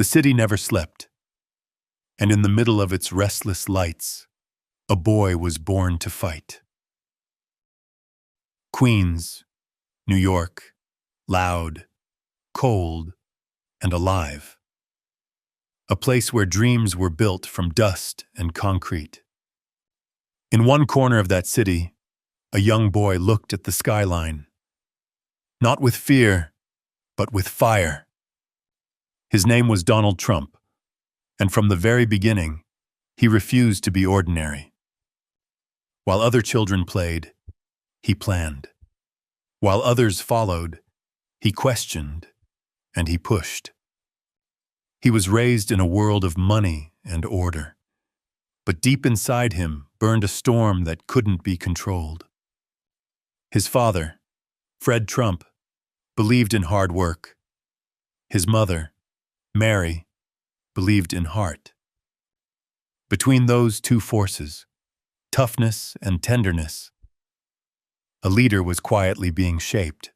The city never slept, and in the middle of its restless lights, a boy was born to fight. Queens, New York, loud, cold, and alive. A place where dreams were built from dust and concrete. In one corner of that city, a young boy looked at the skyline, not with fear, but with fire. His name was Donald Trump, and from the very beginning, he refused to be ordinary. While other children played, he planned. While others followed, he questioned, and he pushed. He was raised in a world of money and order, but deep inside him burned a storm that couldn't be controlled. His father, Fred Trump, believed in hard work. His mother, Mary, believed in heart. Between those two forces, toughness and tenderness, a leader was quietly being shaped.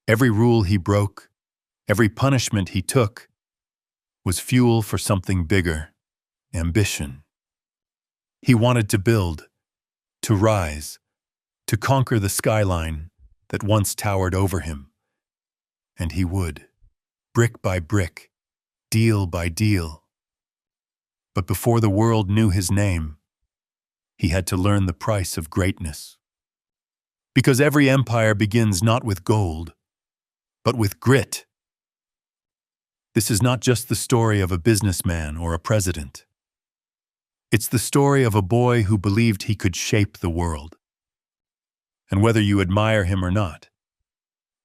Every rule he broke, every punishment he took, was fuel for something bigger, ambition. He wanted to build, to rise, to conquer the skyline that once towered over him. And he would, brick by brick, deal by deal. But before the world knew his name, he had to learn the price of greatness. Because every empire begins not with gold, but with grit. This is not just the story of a businessman or a president. It's the story of a boy who believed he could shape the world. And whether you admire him or not,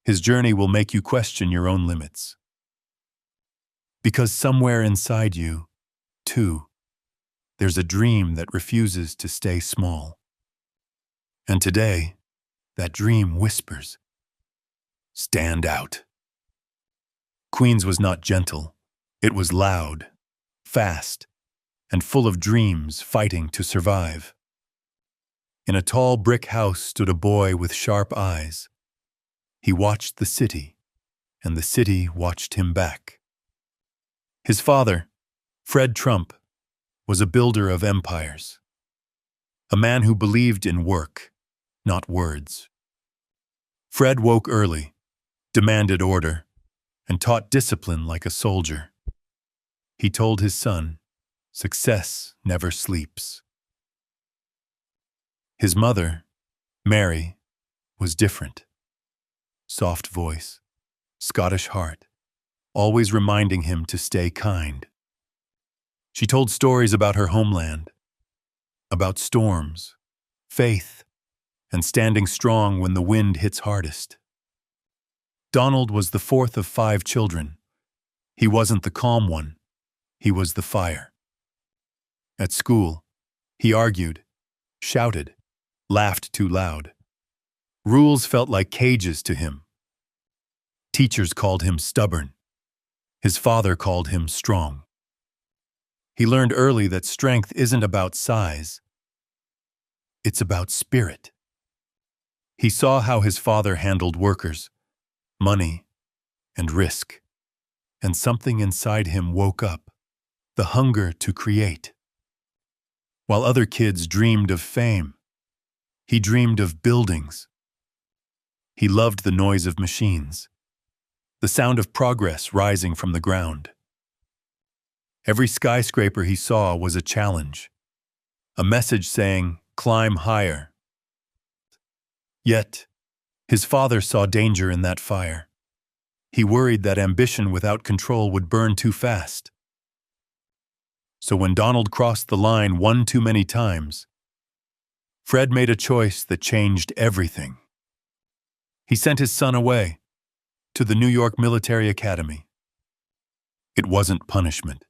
his journey will make you question your own limits. Because somewhere inside you, too, there's a dream that refuses to stay small. And today, that dream whispers, "Stand out." Queens was not gentle. It was loud, fast, and full of dreams fighting to survive. In a tall brick house stood a boy with sharp eyes. He watched the city, and the city watched him back. His father, Fred Trump, was a builder of empires. A man who believed in work, not words. Fred woke early, demanded order, and taught discipline like a soldier. He told his son, "Success never sleeps." His mother, Mary, was different. Soft voice, Scottish heart, always reminding him to stay kind. She told stories about her homeland, about storms, faith, and standing strong when the wind hits hardest. Donald was the fourth of 5 children. He wasn't the calm one, he was the fire. At school, he argued, shouted, laughed too loud. Rules felt like cages to him. Teachers called him stubborn. His father called him strong. He learned early that strength isn't about size. It's about spirit. He saw how his father handled workers, money, and risk. And something inside him woke up, the hunger to create. While other kids dreamed of fame, he dreamed of buildings. He loved the noise of machines, the sound of progress rising from the ground. Every skyscraper he saw was a challenge, a message saying, "Climb higher." Yet, his father saw danger in that fire. He worried that ambition without control would burn too fast. So when Donald crossed the line one too many times, Fred made a choice that changed everything. He sent his son away, to the New York Military Academy. It wasn't punishment.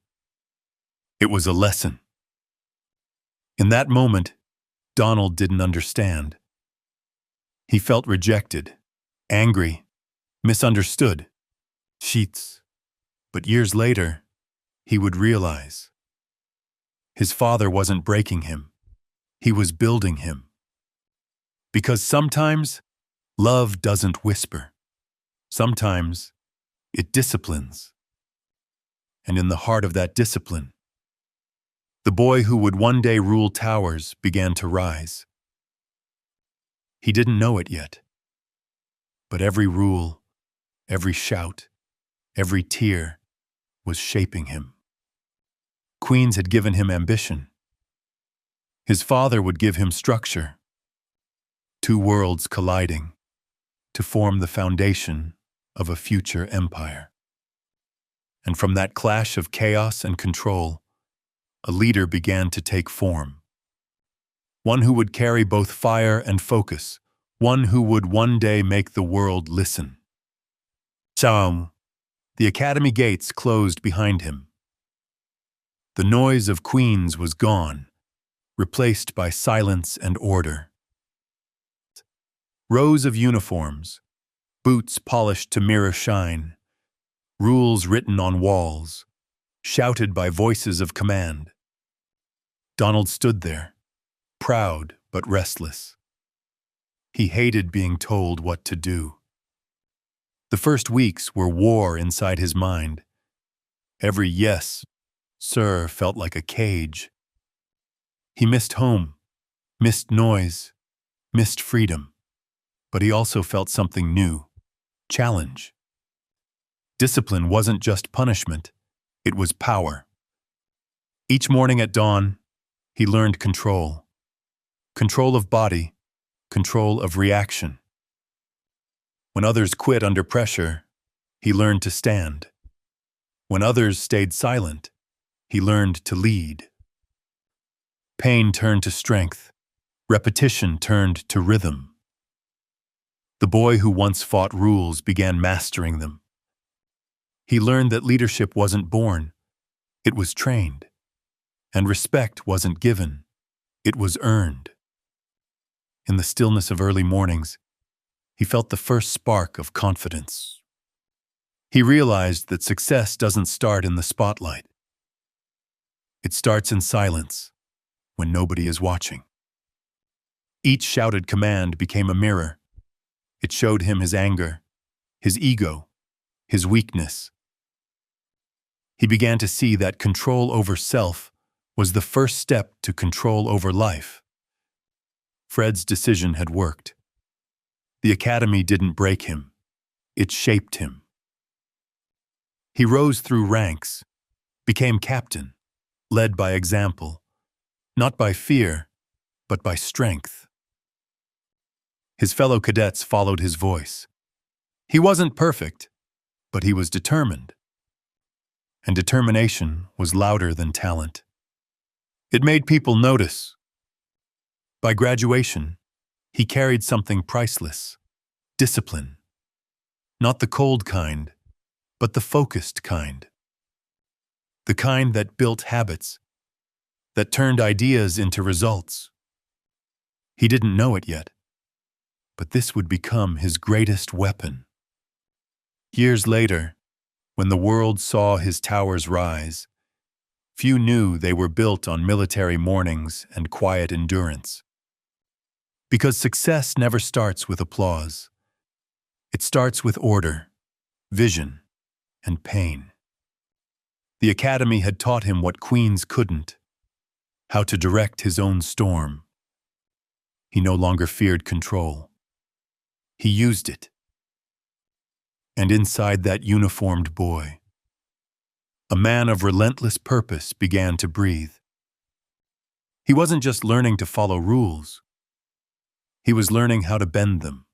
It was a lesson. In that moment, Donald didn't understand. He felt rejected, angry, misunderstood. Sheets. But years later, he would realize. His father wasn't breaking him. He was building him. Because sometimes, love doesn't whisper. Sometimes, it disciplines. And in the heart of that discipline, the boy who would one day rule towers began to rise. He didn't know it yet, but every rule, every shout, every tear was shaping him. Queens had given him ambition. His father would give him structure. Two worlds colliding to form the foundation of a future empire. And from that clash of chaos and control, a leader began to take form. One who would carry both fire and focus, one who would one day make the world listen. Cham. The academy gates closed behind him. The noise of Queens was gone, replaced by silence and order. Rows of uniforms, boots polished to mirror shine, rules written on walls, shouted by voices of command. Donald stood there, proud but restless. He hated being told what to do. The first weeks were war inside his mind. Every yes, sir, felt like a cage. He missed home, missed noise, missed freedom. But he also felt something new, challenge. Discipline wasn't just punishment, it was power. Each morning at dawn, he learned control. Control of body, control of reaction. When others quit under pressure, he learned to stand. When others stayed silent, he learned to lead. Pain turned to strength. Repetition turned to rhythm. The boy who once fought rules began mastering them. He learned that leadership wasn't born, it was trained. And respect wasn't given, it was earned. In the stillness of early mornings, he felt the first spark of confidence. He realized that success doesn't start in the spotlight. It starts in silence, when nobody is watching. Each shouted command became a mirror. It showed him his anger, his ego, his weakness. He began to see that control over self was the first step to control over life. Fred's decision had worked. The academy didn't break him, it shaped him. He rose through ranks, became captain, led by example, not by fear, but by strength. His fellow cadets followed his voice. He wasn't perfect, but he was determined. And determination was louder than talent. It made people notice. By graduation, he carried something priceless: discipline. Not the cold kind, but the focused kind. The kind that built habits, that turned ideas into results. He didn't know it yet, but this would become his greatest weapon. Years later, when the world saw his towers rise, few knew they were built on military mornings and quiet endurance. Because success never starts with applause. It starts with order, vision, and pain. The academy had taught him what Queens couldn't: how to direct his own storm. He no longer feared control. He used it. And inside that uniformed boy, a man of relentless purpose began to breathe. He wasn't just learning to follow rules. He was learning how to bend them.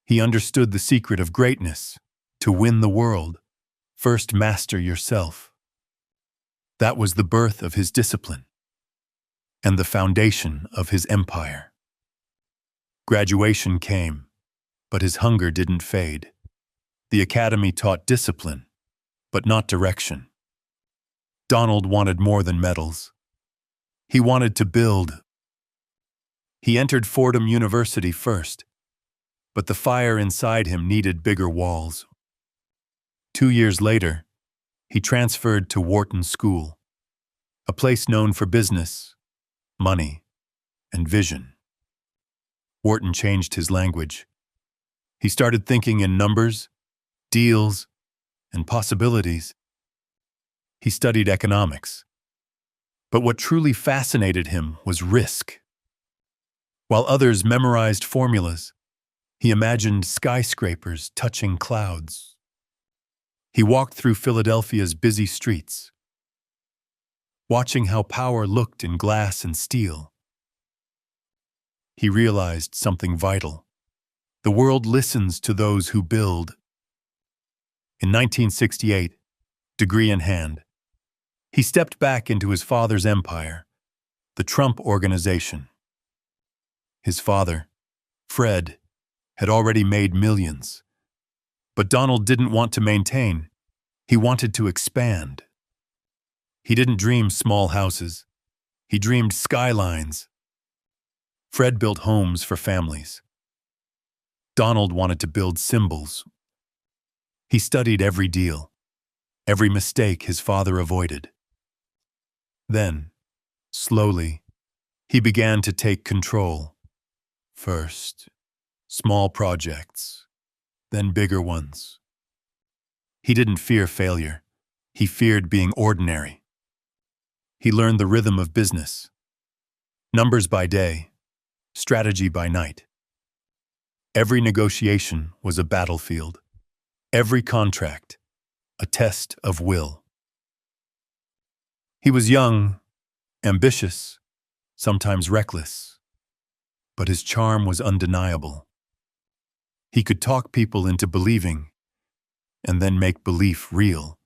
He understood the secret of greatness: to win the world, first master yourself. That was the birth of his discipline and the foundation of his empire. Graduation came, but his hunger didn't fade. The academy taught discipline, but not direction. Donald wanted more than medals. He wanted to build. He entered Fordham University first, but the fire inside him needed bigger walls. 2 years later, he transferred to Wharton School, a place known for business, money, and vision. Wharton changed his language. He started thinking in numbers, deals, and possibilities. He studied economics. But what truly fascinated him was risk. While others memorized formulas, he imagined skyscrapers touching clouds. He walked through Philadelphia's busy streets, watching how power looked in glass and steel. He realized something vital. The world listens to those who build. In 1968, degree in hand, he stepped back into his father's empire, the Trump Organization. His father, Fred, had already made millions. But Donald didn't want to maintain. He wanted to expand. He didn't dream small houses. He dreamed skylines. Fred built homes for families. Donald wanted to build symbols. He studied every deal, every mistake his father avoided. Then, slowly, he began to take control. First, small projects, then bigger ones. He didn't fear failure. He feared being ordinary. He learned the rhythm of business. Numbers by day, strategy by night. Every negotiation was a battlefield. Every contract, a test of will. He was young, ambitious, sometimes reckless, but his charm was undeniable. He could talk people into believing, and then make belief real.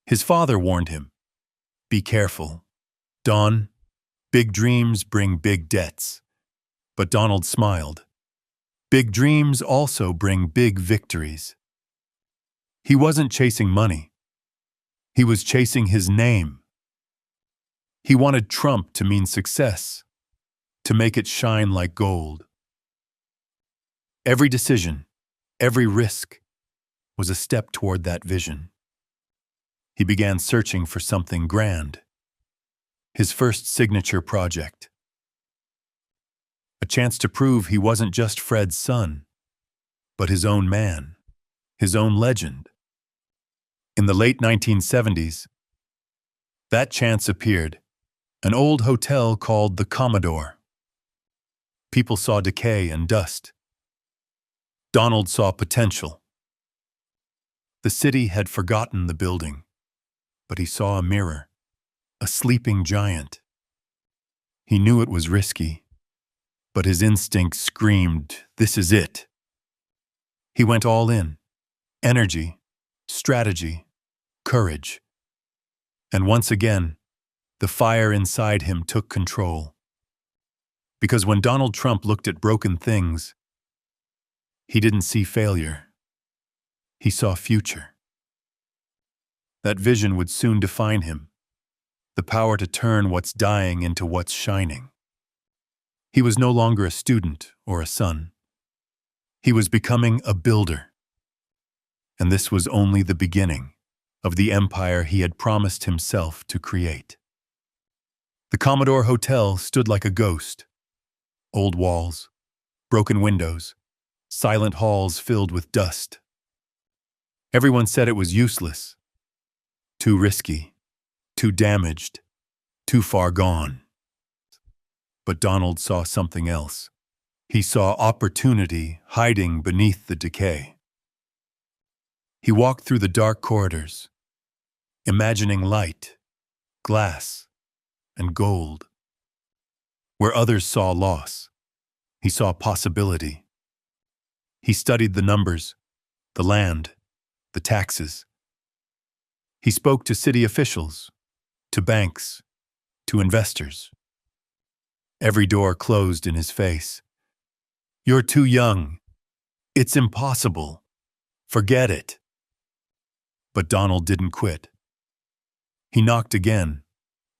His father warned him, "Be careful. Don, big dreams bring big debts." But Donald smiled. Big dreams also bring big victories. He wasn't chasing money. He was chasing his name. He wanted Trump to mean success, to make it shine like gold. Every decision, every risk, was a step toward that vision. He began searching for something grand. His first signature project. A chance to prove he wasn't just Fred's son, but his own man, his own legend. In the late 1970s, that chance appeared, an old hotel called the Commodore. People saw decay and dust. Donald saw potential. The city had forgotten the building, but he saw a mirror, a sleeping giant. He knew it was risky, but his instinct screamed, "This is it." He went all in, energy, strategy, courage. And once again, the fire inside him took control. Because when Donald Trump looked at broken things, he didn't see failure. He saw future. That vision would soon define him, the power to turn what's dying into what's shining. He was no longer a student or a son. He was becoming a builder. And this was only the beginning of the empire he had promised himself to create. The Commodore Hotel stood like a ghost. Old walls, broken windows, silent halls filled with dust. Everyone said it was useless, too risky, too damaged, too far gone. But Donald saw something else. He saw opportunity hiding beneath the decay. He walked through the dark corridors, imagining light, glass, and gold. Where others saw loss, he saw possibility. He studied the numbers, the land, the taxes. He spoke to city officials, to banks, to investors. Every door closed in his face. "You're too young. It's impossible. Forget it." But Donald didn't quit. He knocked again,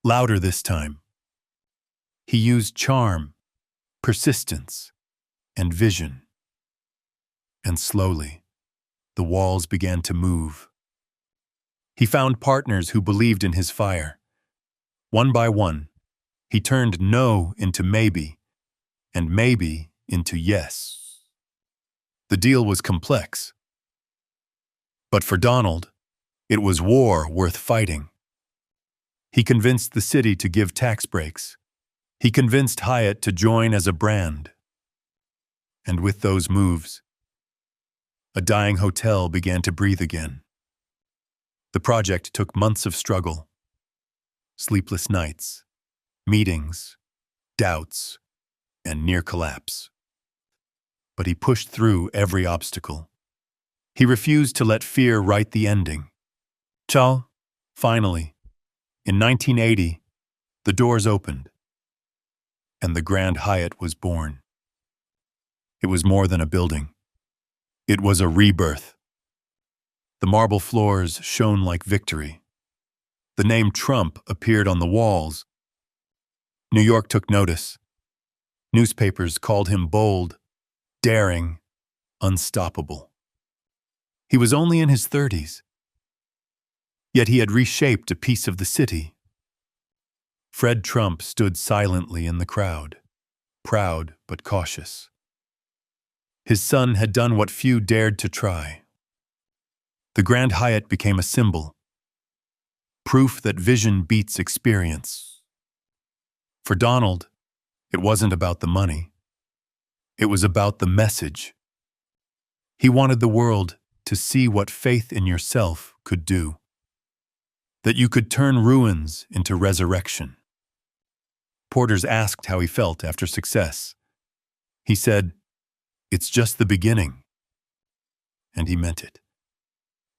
louder this time. He used charm, persistence, and vision. And slowly, the walls began to move. He found partners who believed in his fire. One by one, he turned no into maybe, and maybe into yes. The deal was complex. But for Donald, It was war worth fighting. He convinced the city to give tax breaks. He convinced Hyatt to join as a brand. And with those moves, a dying hotel began to breathe again. The project took months of struggle, sleepless nights, meetings, doubts, and near collapse. But he pushed through every obstacle. He refused to let fear write the ending. Finally, in 1980, the doors opened, and the Grand Hyatt was born. It was more than a building. It was a rebirth. The marble floors shone like victory. The name Trump appeared on the walls. New York took notice. Newspapers called him bold, daring, unstoppable. He was only in his 30s. Yet he had reshaped a piece of the city. Fred Trump stood silently in the crowd, proud but cautious. His son had done what few dared to try. The Grand Hyatt became a symbol, proof that vision beats experience. For Donald, it wasn't about the money. It was about the message. He wanted the world to see what faith in yourself could do. That you could turn ruins into resurrection. Porters asked how he felt after success. He said, "It's just the beginning." And he meant it.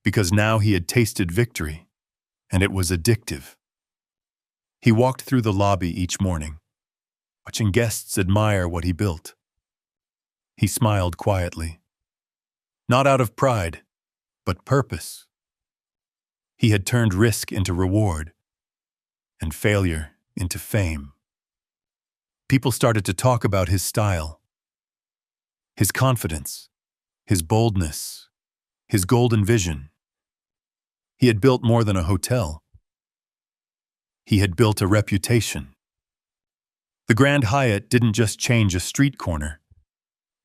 Because now he had tasted victory, and it was addictive. He walked through the lobby each morning, watching guests admire what he built. He smiled quietly. Not out of pride, but purpose. He had turned risk into reward, and failure into fame. People started to talk about his style, his confidence, his boldness, his golden vision. He had built more than a hotel. He had built a reputation. The Grand Hyatt didn't just change a street corner.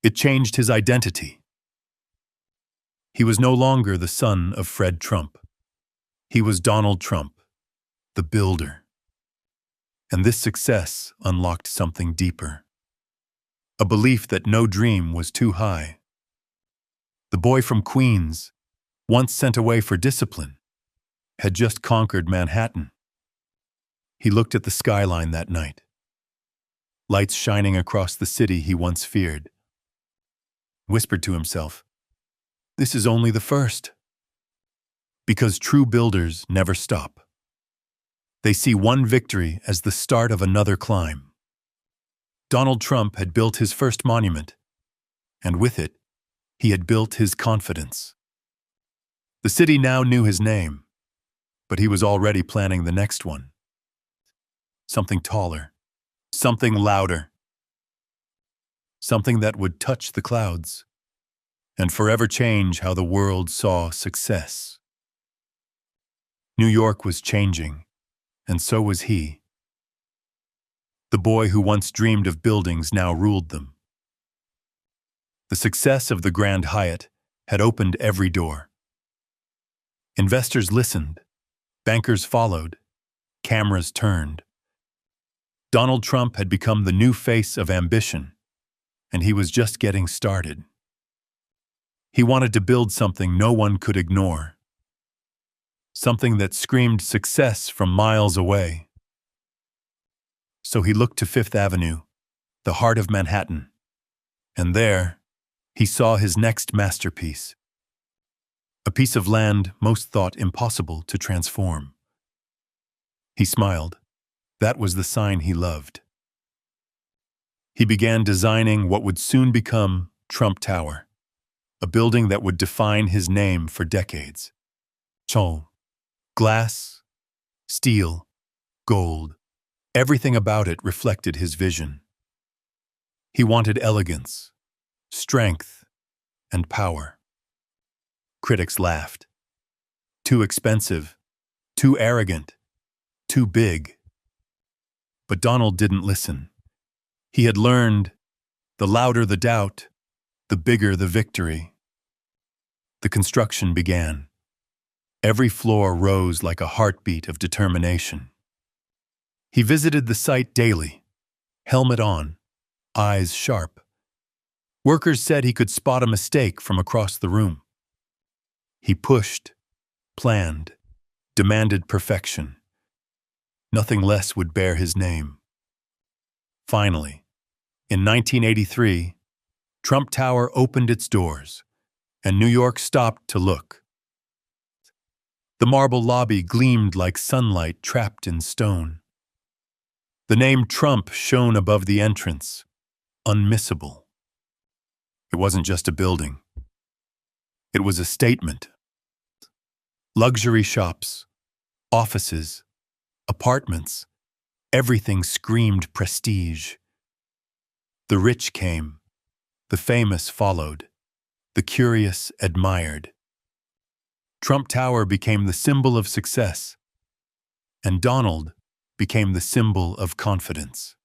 It changed his identity. He was no longer the son of Fred Trump. He was Donald Trump, the builder. And this success unlocked something deeper. A belief that no dream was too high. The boy from Queens, once sent away for discipline, had just conquered Manhattan. He looked at the skyline that night. Lights shining across the city he once feared. Whispered to himself, "This is only the first." Because true builders never stop. They see one victory as the start of another climb. Donald Trump had built his first monument, and with it, he had built his confidence. The city now knew his name, but he was already planning the next one. Something taller, something louder, something that would touch the clouds and forever change how the world saw success. New York was changing, and so was he. The boy who once dreamed of buildings now ruled them. The success of the Grand Hyatt had opened every door. Investors listened, bankers followed, cameras turned. Donald Trump had become the new face of ambition, and he was just getting started. He wanted to build something no one could ignore. Something that screamed success from miles away. So he looked to Fifth Avenue, the heart of Manhattan, and there he saw his next masterpiece. A piece of land most thought impossible to transform. He smiled. That was the sign he loved. He began designing what would soon become Trump Tower, a building that would define his name for decades. Glass, steel, gold, everything about it reflected his vision. He wanted elegance, strength, and power. Critics laughed. Too expensive, too arrogant, too big. But Donald didn't listen. He had learned, the louder the doubt, the bigger the victory. The construction began. Every floor rose like a heartbeat of determination. He visited the site daily, helmet on, eyes sharp. Workers said he could spot a mistake from across the room. He pushed, planned, demanded perfection. Nothing less would bear his name. Finally, in 1983, Trump Tower opened its doors, and New York stopped to look. The marble lobby gleamed like sunlight trapped in stone. The name Trump shone above the entrance, unmissable. It wasn't just a building. It was a statement. Luxury shops, offices, apartments, everything screamed prestige. The rich came, the famous followed, the curious admired. Trump Tower became the symbol of success, and Donald became the symbol of confidence.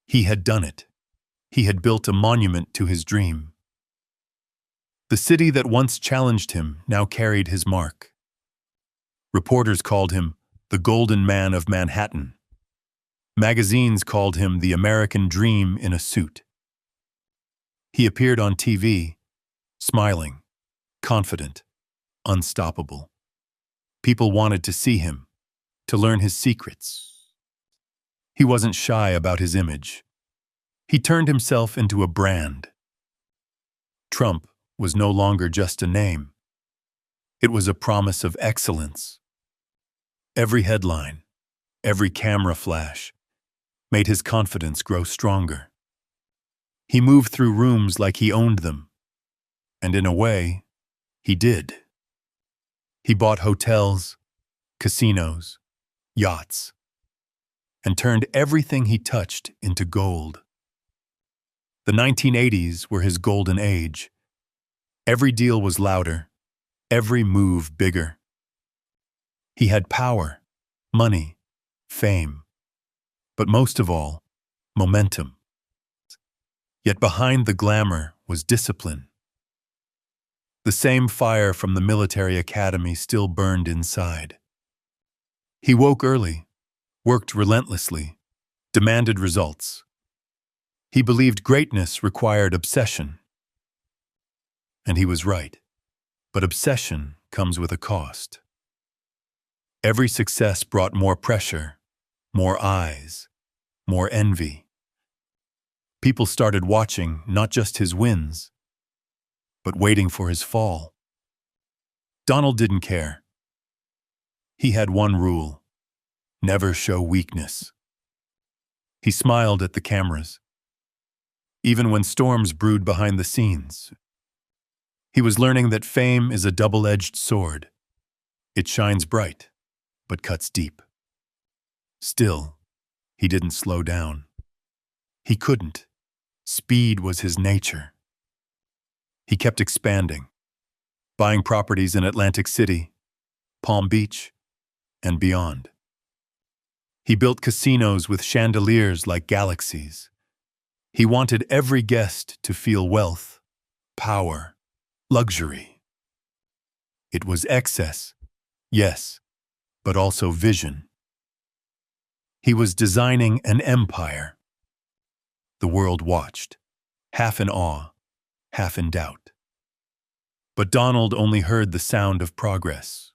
He had done it. He had built a monument to his dream. The city that once challenged him now carried his mark. Reporters called him the Golden Man of Manhattan. Magazines called him the American Dream in a suit. He appeared on TV, smiling, confident, unstoppable. People wanted to see him, to learn his secrets. He wasn't shy about his image. He turned himself into a brand. Trump was no longer just a name. It was a promise of excellence. Every headline, every camera flash, made his confidence grow stronger. He moved through rooms like he owned them, and in a way, he did. He bought hotels, casinos, yachts, and turned everything he touched into gold. The 1980s were his golden age. Every deal was louder, every move bigger. He had power, money, fame, but most of all, momentum. Yet behind the glamour was discipline. The same fire from the military academy still burned inside. He woke early, worked relentlessly, demanded results. He believed greatness required obsession. And he was right. But obsession comes with a cost. Every success brought more pressure, more eyes, more envy. People started watching not just his wins, but waiting for his fall. Donald didn't care. He had one rule: never show weakness. He smiled at the cameras, even when storms brewed behind the scenes. He was learning that fame is a double-edged sword. It shines bright, but cuts deep. Still, he didn't slow down. He couldn't. Speed was his nature. He kept expanding, buying properties in Atlantic City, Palm Beach, and beyond. He built casinos with chandeliers like galaxies. He wanted every guest to feel wealth, power, luxury. It was excess, yes, but also vision. He was designing an empire. The world watched, half in awe, half in doubt. But Donald only heard the sound of progress.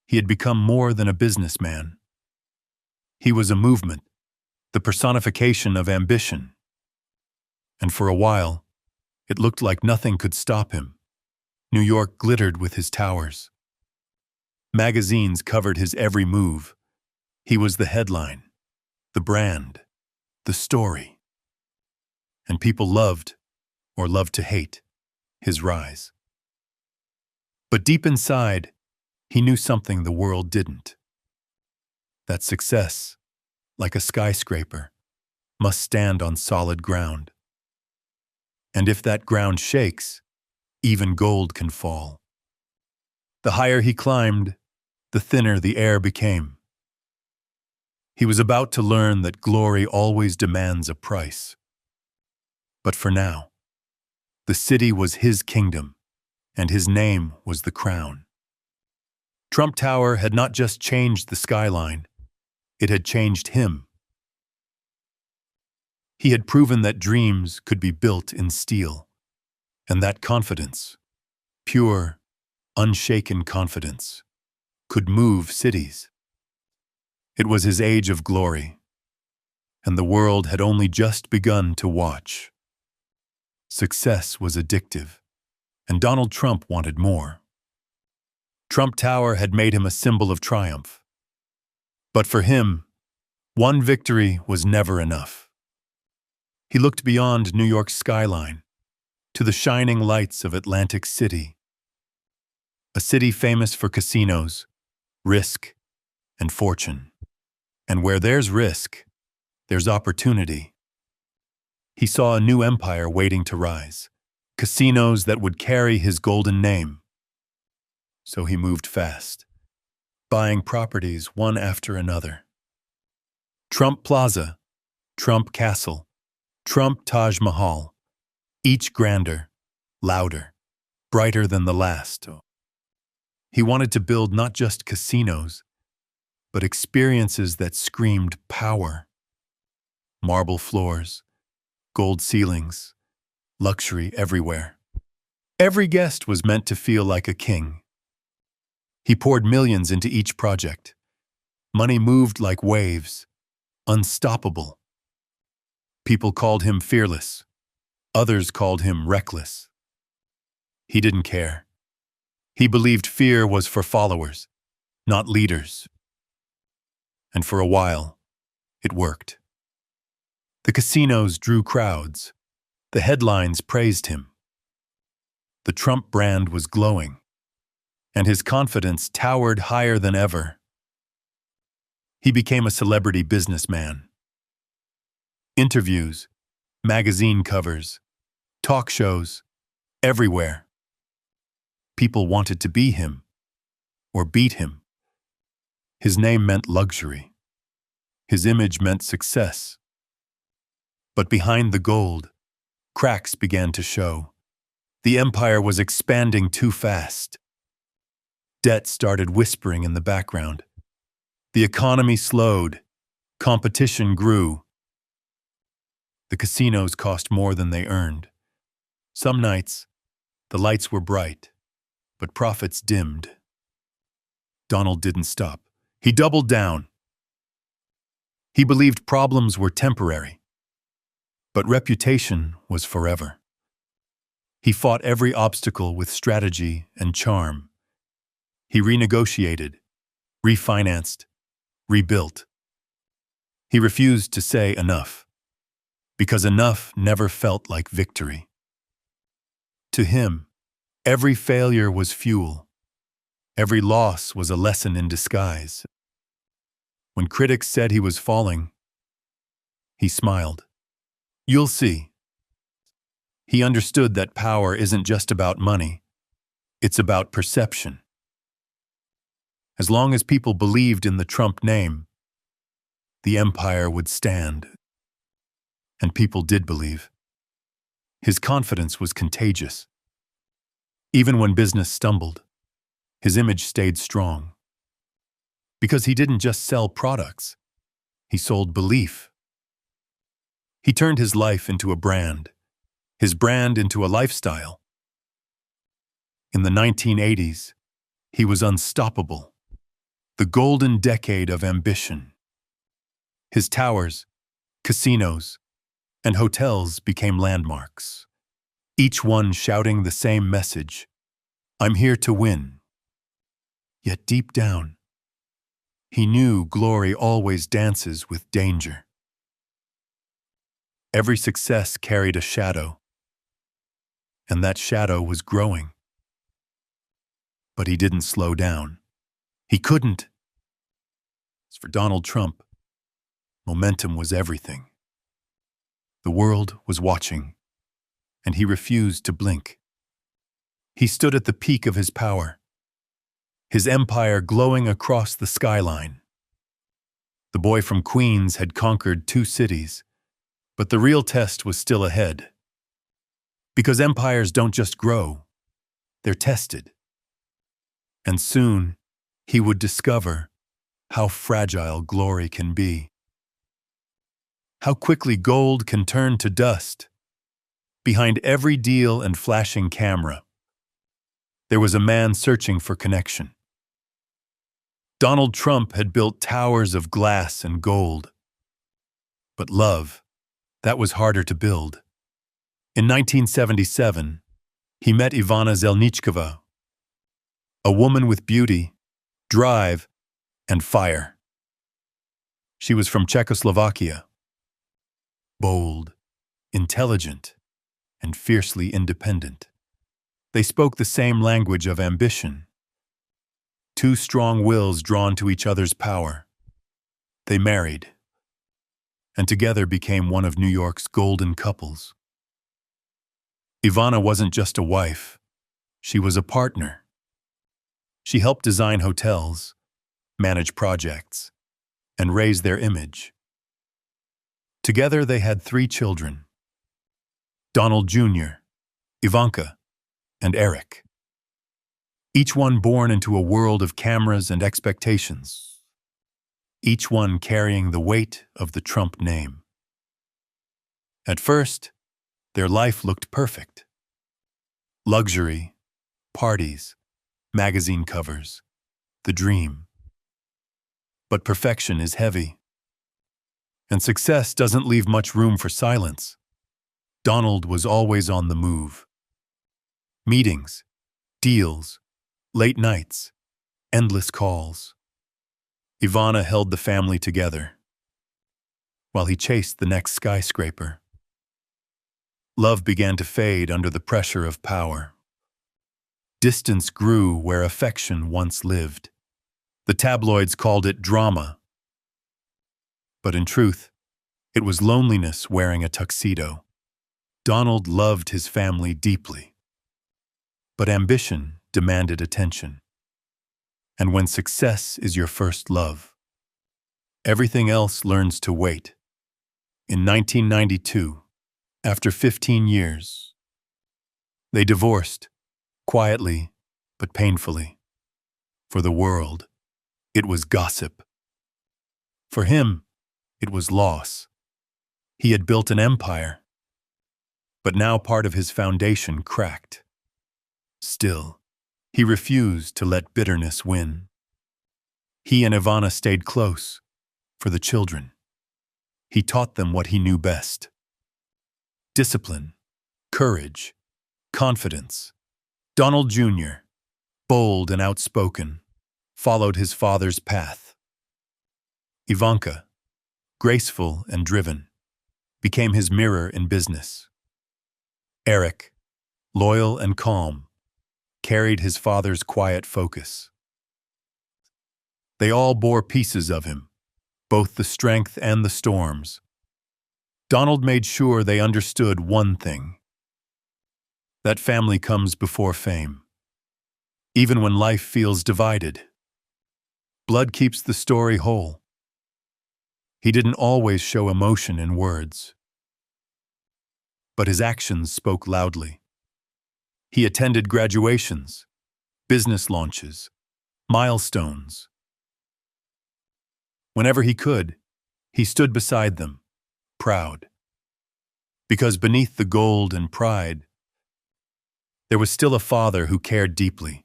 He had become more than a businessman. He was a movement, the personification of ambition. And for a while, it looked like nothing could stop him. New York glittered with his towers. Magazines covered his every move. He was the headline, the brand, the story. And people loved, or loved to hate, his rise. But deep inside, he knew something the world didn't. That success, like a skyscraper, must stand on solid ground. And if that ground shakes, even gold can fall. The higher he climbed, the thinner the air became. He was about to learn that glory always demands a price. But for now, the city was his kingdom, and his name was the crown. Trump Tower had not just changed the skyline, it had changed him. He had proven that dreams could be built in steel, and that confidence, pure, unshaken confidence, could move cities. It was his age of glory, and the world had only just begun to watch. Success was addictive, and Donald Trump wanted more. Trump Tower had made him a symbol of triumph. But for him, one victory was never enough. He looked beyond New York's skyline to the shining lights of Atlantic City, a city famous for casinos, risk, and fortune. And where there's risk, there's opportunity. He saw a new empire waiting to rise, casinos that would carry his golden name. So he moved fast, buying properties one after another. Trump Plaza, Trump Castle, Trump Taj Mahal, each grander, louder, brighter than the last. He wanted to build not just casinos, but experiences that screamed power. Marble floors, gold ceilings, luxury everywhere. Every guest was meant to feel like a king. He poured millions into each project. Money moved like waves, unstoppable. People called him fearless. Others called him reckless. He didn't care. He believed fear was for followers, not leaders. And for a while, it worked. The casinos drew crowds. The headlines praised him. The Trump brand was glowing, and his confidence towered higher than ever. He became a celebrity businessman. Interviews, magazine covers, talk shows, everywhere. People wanted to be him, or beat him. His name meant luxury. His image meant success. But behind the gold, cracks began to show. The empire was expanding too fast. Debt started whispering in the background. The economy slowed. Competition grew. The casinos cost more than they earned. Some nights, the lights were bright, but profits dimmed. Donald didn't stop. He doubled down. He believed problems were temporary, but reputation was forever. He fought every obstacle with strategy and charm. He renegotiated, refinanced, rebuilt. He refused to say enough, because enough never felt like victory. To him, every failure was fuel. Every loss was a lesson in disguise. When critics said he was falling, he smiled. You'll see. He understood that power isn't just about money. It's about perception. As long as people believed in the Trump name, the empire would stand. And people did believe. His confidence was contagious. Even when business stumbled, his image stayed strong. Because he didn't just sell products, he sold belief. He turned his life into a brand, his brand into a lifestyle. In the 1980s, he was unstoppable, the golden decade of ambition. His towers, casinos, and hotels became landmarks, each one shouting the same message, "I'm here to win." Yet deep down, he knew glory always dances with danger. Every success carried a shadow, and that shadow was growing. But he didn't slow down. He couldn't. As for Donald Trump, momentum was everything. The world was watching, and he refused to blink. He stood at the peak of his power, his empire glowing across the skyline. The boy from Queens had conquered 2 cities, but the real test was still ahead. Because empires don't just grow, they're tested. And soon, he would discover how fragile glory can be. How quickly gold can turn to dust. Behind every deal and flashing camera, there was a man searching for connection. Donald Trump had built towers of glass and gold. But love, that was harder to build. In 1977, he met Ivana Zelnichkova, a woman with beauty, drive, and fire. She was from Czechoslovakia. Bold, intelligent, and fiercely independent. They spoke the same language of ambition. Two strong wills drawn to each other's power. They married, and together became one of New York's golden couples. Ivana wasn't just a wife, she was a partner. She helped design hotels, manage projects, and raise their image. Together they had 3 children: Donald Jr., Ivanka, and Eric. Each one born into a world of cameras and expectations. Each one carrying the weight of the Trump name. At first, their life looked perfect. Luxury, parties, magazine covers, the dream. But perfection is heavy. And success doesn't leave much room for silence. Donald was always on the move. Meetings, deals, late nights, endless calls. Ivana held the family together, while he chased the next skyscraper. Love began to fade under the pressure of power. Distance grew where affection once lived. The tabloids called it drama. But in truth, it was loneliness wearing a tuxedo. Donald loved his family deeply. But ambition demanded attention. And when success is your first love, everything else learns to wait. In 1992, after 15 years, they divorced, quietly but painfully. For the world, it was gossip. For him, it was loss. He had built an empire, but now part of his foundation cracked. Still, he refused to let bitterness win. He and Ivana stayed close, for the children. He taught them what he knew best. Discipline, courage, confidence. Donald Jr., bold and outspoken, followed his father's path. Ivanka, graceful and driven, became his mirror in business. Eric, loyal and calm, carried his father's quiet focus. They all bore pieces of him, both the strength and the storms. Donald made sure they understood one thing: that family comes before fame. Even when life feels divided, blood keeps the story whole. He didn't always show emotion in words, but his actions spoke loudly. He attended graduations, business launches, milestones. Whenever he could, he stood beside them, proud. Because beneath the gold and pride, there was still a father who cared deeply.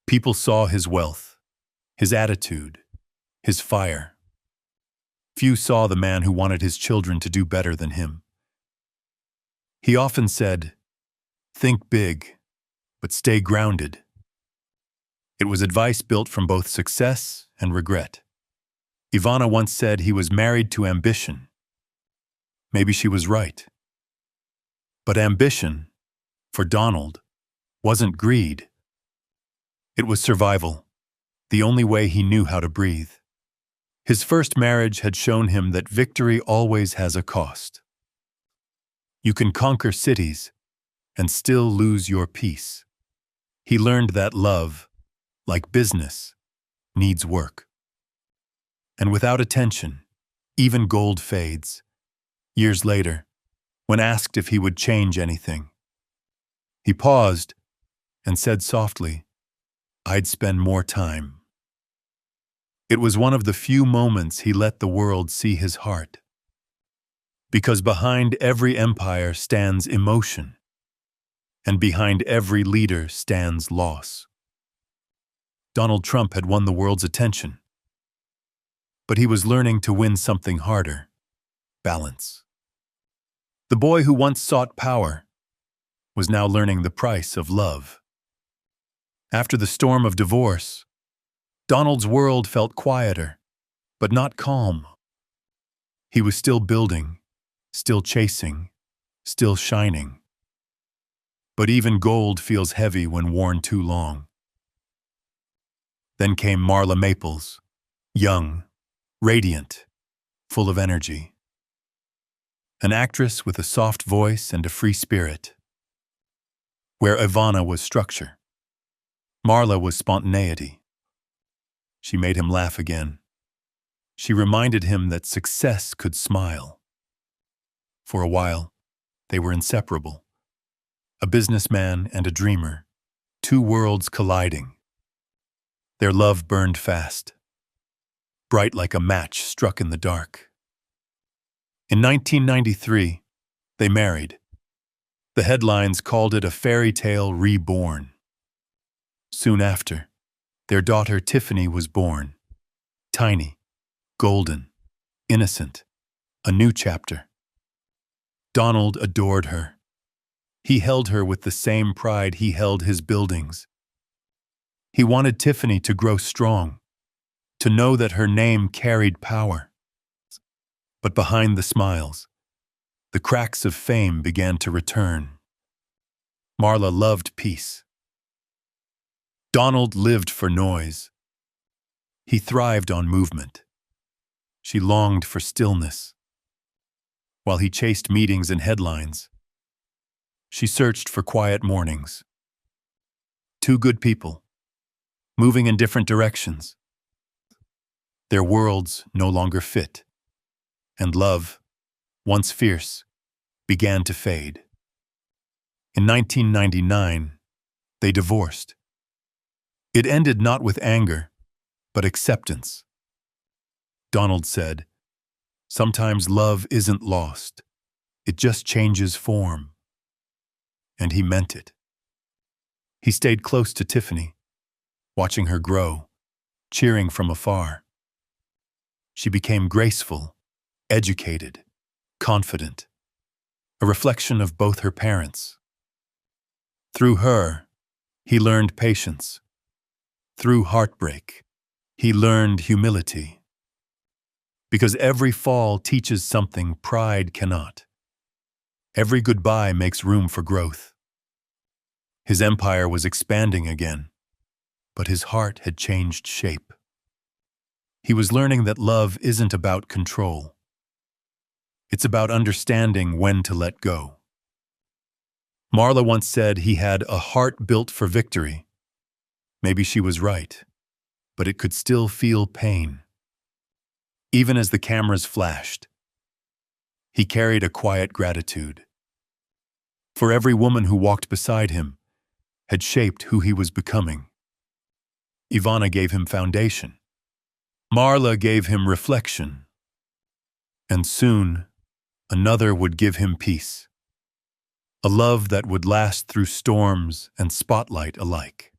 People saw his wealth, his attitude, his fire. Few saw the man who wanted his children to do better than him. He often said, "Think big, but stay grounded." It was advice built from both success and regret. Ivana once said he was married to ambition. Maybe she was right. But ambition, for Donald, wasn't greed. It was survival, the only way he knew how to breathe. His first marriage had shown him that victory always has a cost. You can conquer cities and still lose your peace. He learned that love, like business, needs work. And without attention, even gold fades. Years later, when asked if he would change anything, he paused and said softly, "I'd spend more time." It was one of the few moments he let the world see his heart. Because behind every empire stands emotion, and behind every leader stands loss. Donald Trump had won the world's attention, but he was learning to win something harder: balance. The boy who once sought power was now learning the price of love. After the storm of divorce, Donald's world felt quieter, but not calm. He was still building, still chasing, still shining. But even gold feels heavy when worn too long. Then came Marla Maples, young, radiant, full of energy. An actress with a soft voice and a free spirit. Where Ivana was structure, Marla was spontaneity. She made him laugh again. She reminded him that success could smile. For a while, they were inseparable. A businessman and a dreamer, two worlds colliding. Their love burned fast, bright like a match struck in the dark. In 1993, they married. The headlines called it a fairy tale reborn. Soon after, their daughter Tiffany was born. Tiny, golden, innocent, a new chapter. Donald adored her. He held her with the same pride he held his buildings. He wanted Tiffany to grow strong, to know that her name carried power. But behind the smiles, the cracks of fame began to return. Marla loved peace. Donald lived for noise. He thrived on movement. She longed for stillness. While he chased meetings and headlines, she searched for quiet mornings. Two good people, moving in different directions. Their worlds no longer fit, and love, once fierce, began to fade. In 1999, they divorced. It ended not with anger, but acceptance. Donald said, "Sometimes love isn't lost. It just changes form." And he meant it. He stayed close to Tiffany, watching her grow, cheering from afar. She became graceful, educated, confident, a reflection of both her parents. Through her, he learned patience. Through heartbreak, he learned humility. Because every fall teaches something pride cannot. Every goodbye makes room for growth. His empire was expanding again, but his heart had changed shape. He was learning that love isn't about control. It's about understanding when to let go. Marla once said he had a heart built for victory. Maybe she was right, but it could still feel pain. Even as the cameras flashed, he carried a quiet gratitude. For every woman who walked beside him had shaped who he was becoming. Ivana gave him foundation. Marla gave him reflection. And soon, another would give him peace. A love that would last through storms and spotlight alike.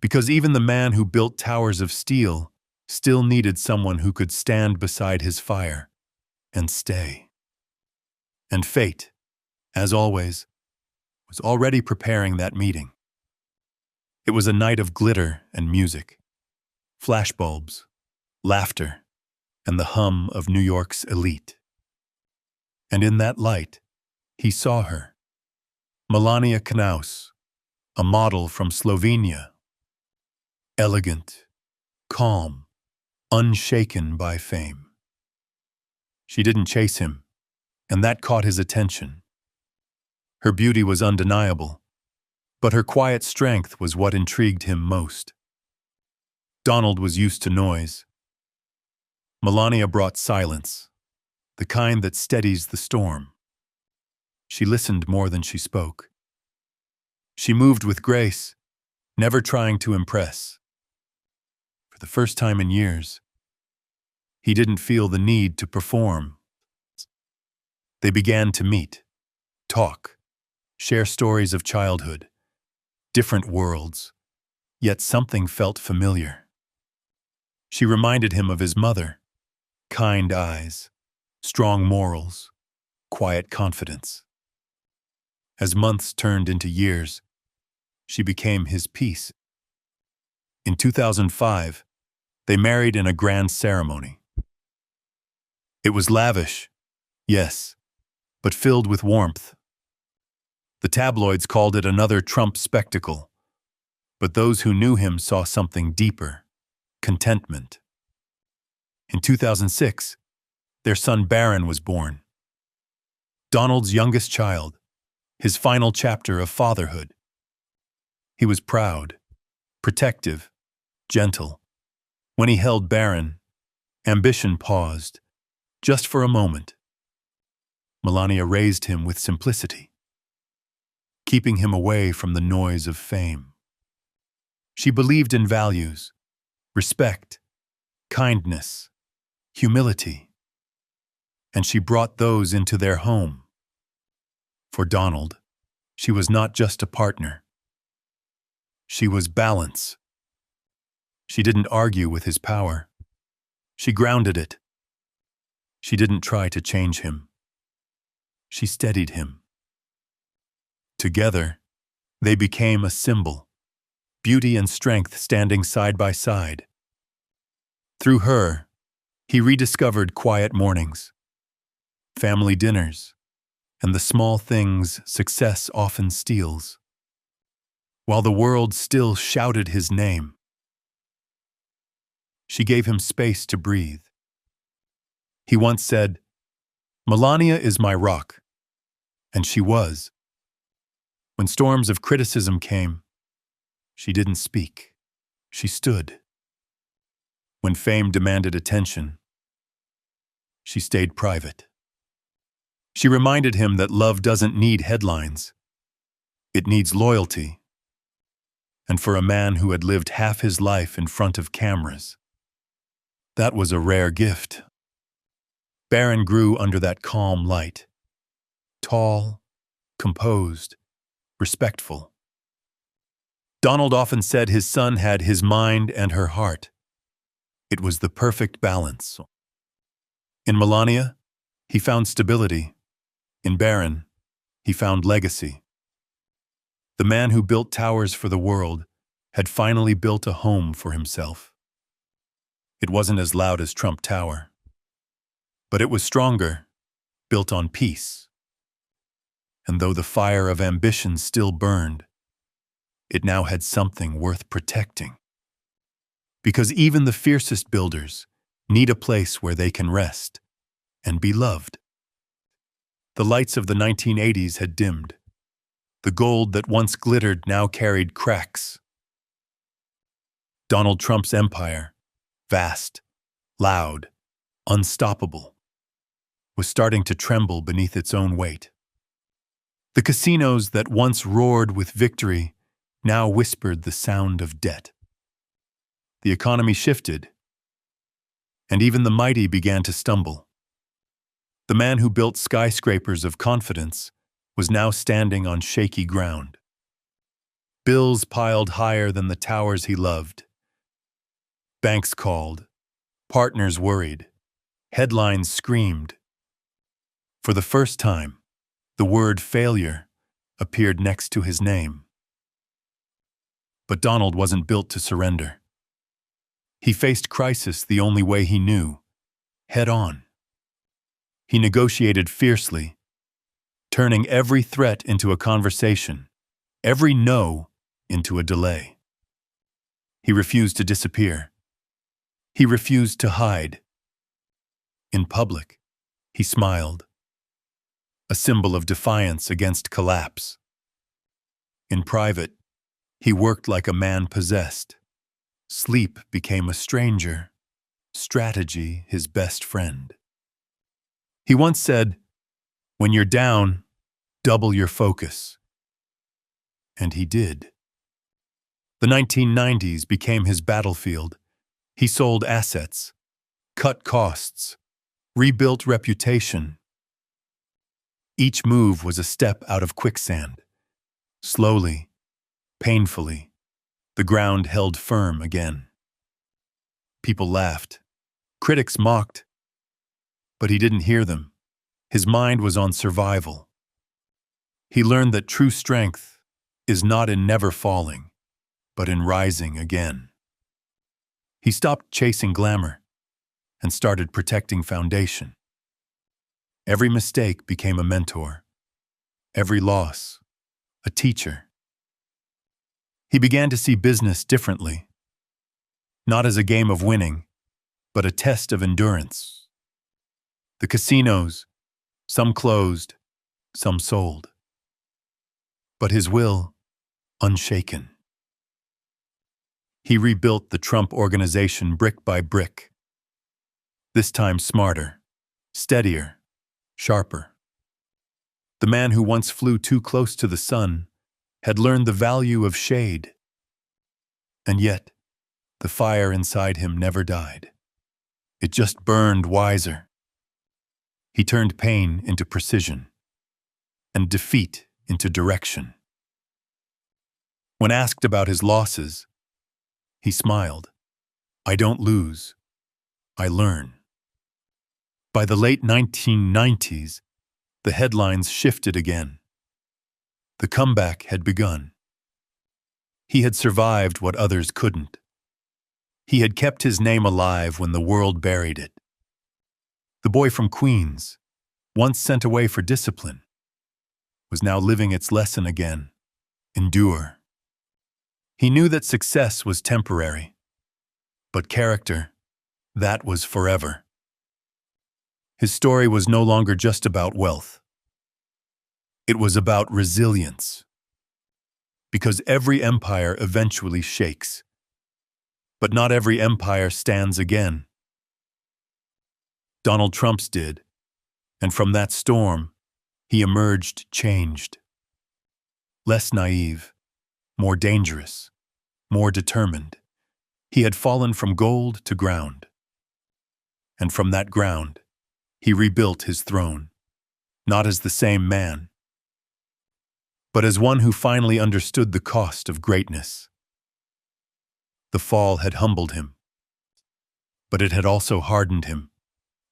Because even the man who built towers of steel still needed someone who could stand beside his fire and stay. And fate, as always, was already preparing that meeting. It was a night of glitter and music, flashbulbs, laughter, and the hum of New York's elite. And in that light, he saw her, Melania Knaus, a model from Slovenia. Elegant, calm, unshaken by fame. She didn't chase him, and that caught his attention. Her beauty was undeniable, but her quiet strength was what intrigued him most. Donald was used to noise. Melania brought silence, the kind that steadies the storm. She listened more than she spoke. She moved with grace, never trying to impress. For the first time in years, he didn't feel the need to perform. They began to meet, talk, share stories of childhood, different worlds, yet something felt familiar. She reminded him of his mother, kind eyes, strong morals, quiet confidence. As months turned into years, she became his peace. In 2005, they married in a grand ceremony. It was lavish, yes, but filled with warmth. The tabloids called it another Trump spectacle, but those who knew him saw something deeper: contentment. In 2006, their son Barron was born. Donald's youngest child, his final chapter of fatherhood. He was proud, protective, gentle. When he held Barron, ambition paused, just for a moment. Melania raised him with simplicity, keeping him away from the noise of fame. She believed in values: respect, kindness, humility, and she brought those into their home. For Donald, she was not just a partner. She was balance. She didn't argue with his power. She grounded it. She didn't try to change him. She steadied him. Together, they became a symbol, beauty and strength standing side by side. Through her, he rediscovered quiet mornings, family dinners, and the small things success often steals. While the world still shouted his name, she gave him space to breathe. He once said, "Melania is my rock," and she was. When storms of criticism came, she didn't speak. She stood. When fame demanded attention, she stayed private. She reminded him that love doesn't need headlines. It needs loyalty. And for a man who had lived half his life in front of cameras, that was a rare gift. Barron grew under that calm light. Tall, composed, respectful. Donald often said his son had his mind and her heart. It was the perfect balance. In Melania, he found stability. In Barron, he found legacy. The man who built towers for the world had finally built a home for himself. It wasn't as loud as Trump Tower, but it was stronger, built on peace. And though the fire of ambition still burned, it now had something worth protecting. Because even the fiercest builders need a place where they can rest and be loved. The lights of the 1980s had dimmed. The gold that once glittered now carried cracks. Donald Trump's empire, vast, loud, unstoppable, was starting to tremble beneath its own weight. The casinos that once roared with victory now whispered the sound of debt. The economy shifted, and even the mighty began to stumble. The man who built skyscrapers of confidence was now standing on shaky ground. Bills piled higher than the towers he loved. Banks called, partners worried, headlines screamed. For the first time, the word failure appeared next to his name. But Donald wasn't built to surrender. He faced crisis the only way he knew, head on. He negotiated fiercely, turning every threat into a conversation, every no into a delay. He refused to disappear. He refused to hide. In public, he smiled, a symbol of defiance against collapse. In private, he worked like a man possessed. Sleep became a stranger, strategy his best friend. He once said, "When you're down, double your focus." And he did. The 1990s became his battlefield. He sold assets, cut costs, rebuilt reputation. Each move was a step out of quicksand. Slowly, painfully, the ground held firm again. People laughed. Critics mocked. But he didn't hear them. His mind was on survival. He learned that true strength is not in never falling, but in rising again. He stopped chasing glamour and started protecting foundation. Every mistake became a mentor. Every loss, a teacher. He began to see business differently, not as a game of winning, but a test of endurance. The casinos, some closed, some sold. But his will, unshaken. He rebuilt the Trump organization brick by brick. This time smarter, steadier, sharper. The man who once flew too close to the sun had learned the value of shade. And yet, the fire inside him never died. It just burned wiser. He turned pain into precision, and defeat into direction. When asked about his losses, he smiled. I don't lose, I learn. By the late 1990s, the headlines shifted again. The comeback had begun. He had survived what others couldn't. He had kept his name alive when the world buried it. The boy from Queens, once sent away for discipline, was now living its lesson again. Endure. He knew that success was temporary, but character, that was forever. His story was no longer just about wealth. It was about resilience. Because every empire eventually shakes, but not every empire stands again. Donald Trump's did, and from that storm, he emerged changed. Less naive, more dangerous, more determined. He had fallen from gold to ground. And from that ground, he rebuilt his throne, not as the same man, but as one who finally understood the cost of greatness. The fall had humbled him, but it had also hardened him.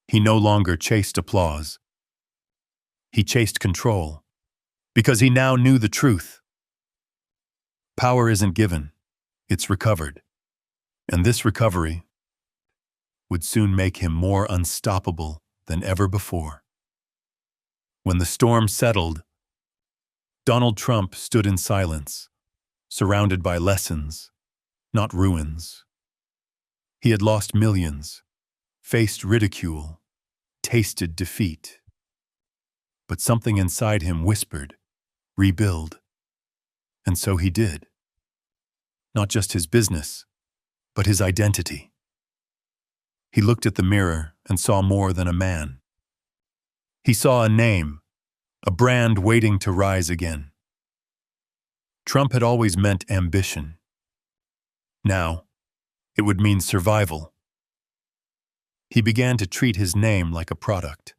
He no longer chased applause. He chased control, because he now knew the truth. Power isn't given, it's recovered. And this recovery would soon make him more unstoppable than ever before. When the storm settled, Donald Trump stood in silence, surrounded by lessons, not ruins. He had lost millions, faced ridicule, tasted defeat. But something inside him whispered, rebuild. And so he did. Not just his business, but his identity. He looked at the mirror and saw more than a man. He saw a name, a brand waiting to rise again. Trump had always meant ambition. Now, it would mean survival. He began to treat his name like a product.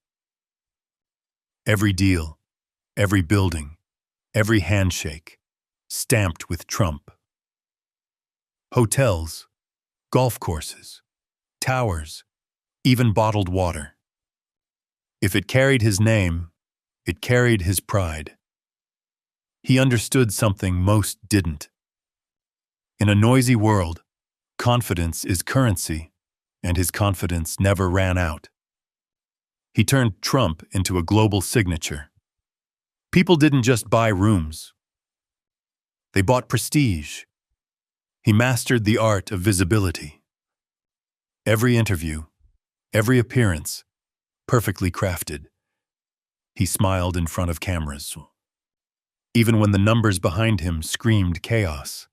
Every deal, every building, every handshake, stamped with Trump. Hotels, golf courses, towers, even bottled water. If it carried his name, it carried his pride. He understood something most didn't. In a noisy world, confidence is currency, and his confidence never ran out. He turned Trump into a global signature. People didn't just buy rooms. They bought prestige. He mastered the art of visibility. Every interview, every appearance, perfectly crafted. He smiled in front of cameras, even when the numbers behind him screamed chaos.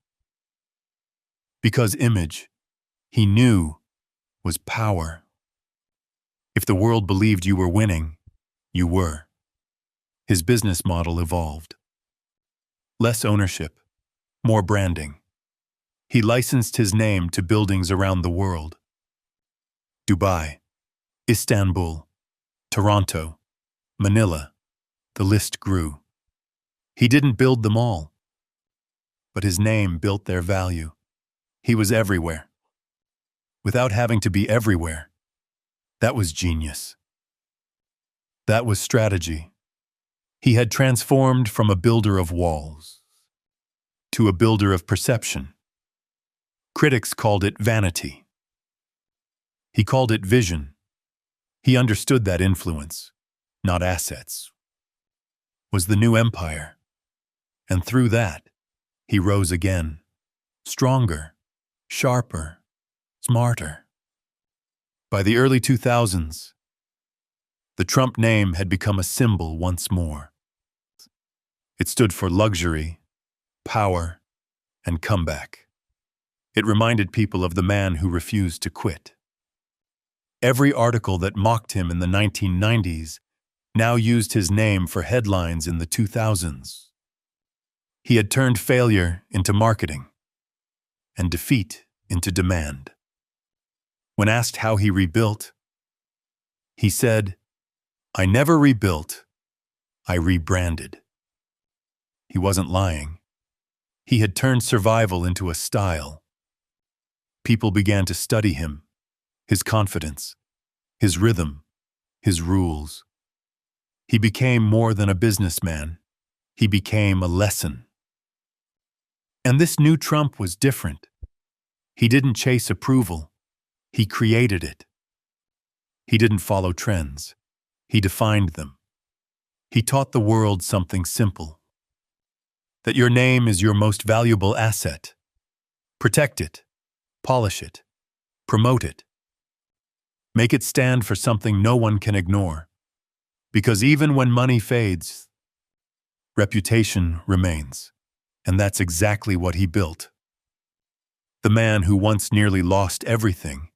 Because image, he knew, was power. If the world believed you were winning, you were. His business model evolved. Less ownership, More branding. He licensed his name to buildings around the world. Dubai, Istanbul, Toronto, Manila. The list grew. He didn't build them all, but his name built their value. He was everywhere, without having to be everywhere. That was genius. That was strategy. He had transformed from a builder of walls to a builder of perception. Critics called it vanity. He called it vision. He understood that influence, not assets, was the new empire. And through that, he rose again, stronger, sharper, smarter. By the early 2000s, the Trump name had become a symbol once more. It stood for luxury, power, and comeback. It reminded people of the man who refused to quit. Every article that mocked him in the 1990s now used his name for headlines in the 2000s. He had turned failure into marketing and defeat into demand. When asked how he rebuilt, he said, "I never rebuilt, I rebranded." He wasn't lying. He had turned survival into a style. People began to study him, his confidence, his rhythm, his rules. He became more than a businessman. He became a lesson. And this new Trump was different. He didn't chase approval. He created it. He didn't follow trends. He defined them. He taught the world something simple: that your name is your most valuable asset. Protect it, polish it, promote it. Make it stand for something no one can ignore. Because even when money fades, reputation remains. And that's exactly what he built. The man who once nearly lost everything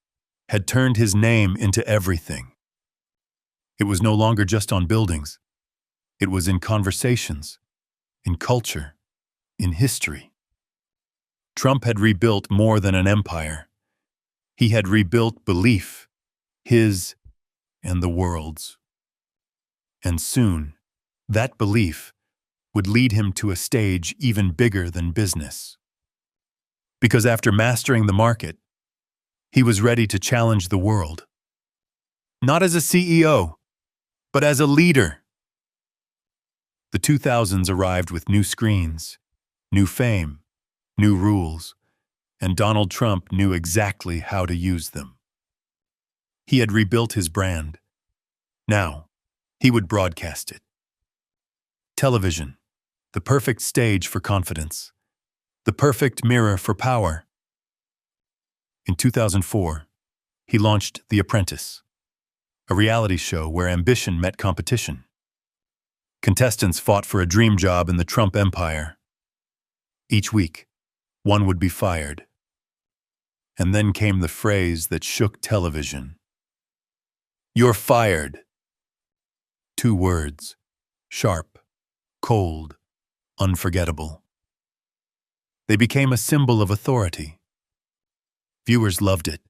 had turned his name into everything. It was no longer just on buildings. It was in conversations, in culture, in history. Trump had rebuilt more than an empire. He had rebuilt belief, his and the world's. And soon, that belief would lead him to a stage even bigger than business. Because after mastering the market, he was ready to challenge the world. Not as a CEO, but as a leader. The 2000s arrived with new screens, new fame, new rules, and Donald Trump knew exactly how to use them. He had rebuilt his brand. Now, he would broadcast it. Television, the perfect stage for confidence, the perfect mirror for power. In 2004, he launched The Apprentice, a reality show where ambition met competition. Contestants fought for a dream job in the Trump empire. Each week, one would be fired. And then came the phrase that shook television. "You're fired." 2 words, sharp, cold, unforgettable. They became a symbol of authority. Viewers loved it.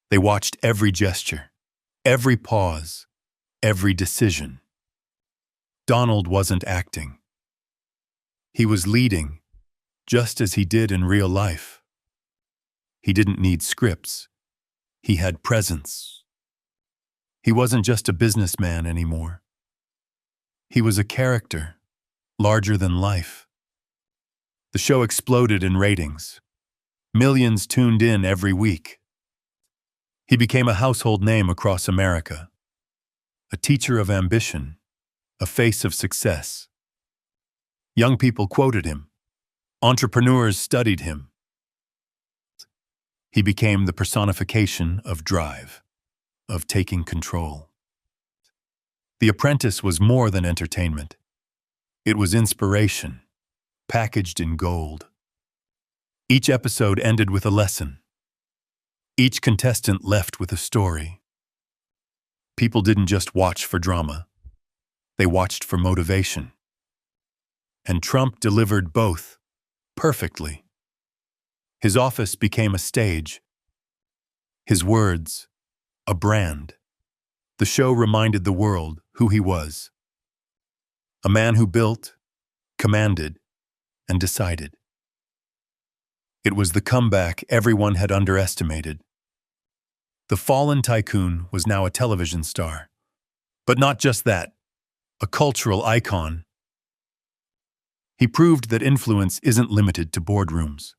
They watched every gesture, every pause, every decision. Donald wasn't acting. He was leading, just as he did in real life. He didn't need scripts. He had presence. He wasn't just a businessman anymore. He was a character, larger than life. The show exploded in ratings. Millions tuned in every week. He became a household name across America, a teacher of ambition, a face of success. Young people quoted him. Entrepreneurs studied him. He became the personification of drive, of taking control. The Apprentice was more than entertainment. It was inspiration, packaged in gold. Each episode ended with a lesson. Each contestant left with a story. People didn't just watch for drama. They watched for motivation. And Trump delivered both, perfectly. His office became a stage, his words a brand. The show reminded the world who he was. A man who built, commanded, and decided. It was the comeback everyone had underestimated. The fallen tycoon was now a television star. But not just that, a cultural icon. He proved that influence isn't limited to boardrooms.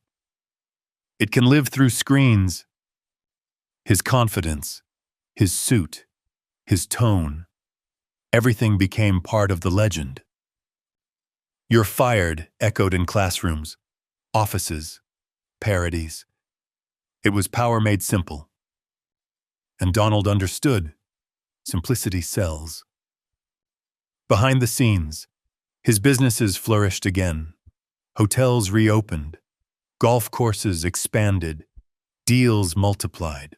It can live through screens. His confidence, his suit, his tone, everything became part of the legend. "You're fired" echoed in classrooms, offices, parodies. It was power made simple. And Donald understood. Simplicity sells. Behind the scenes, his businesses flourished again. Hotels reopened. Golf courses expanded. Deals multiplied.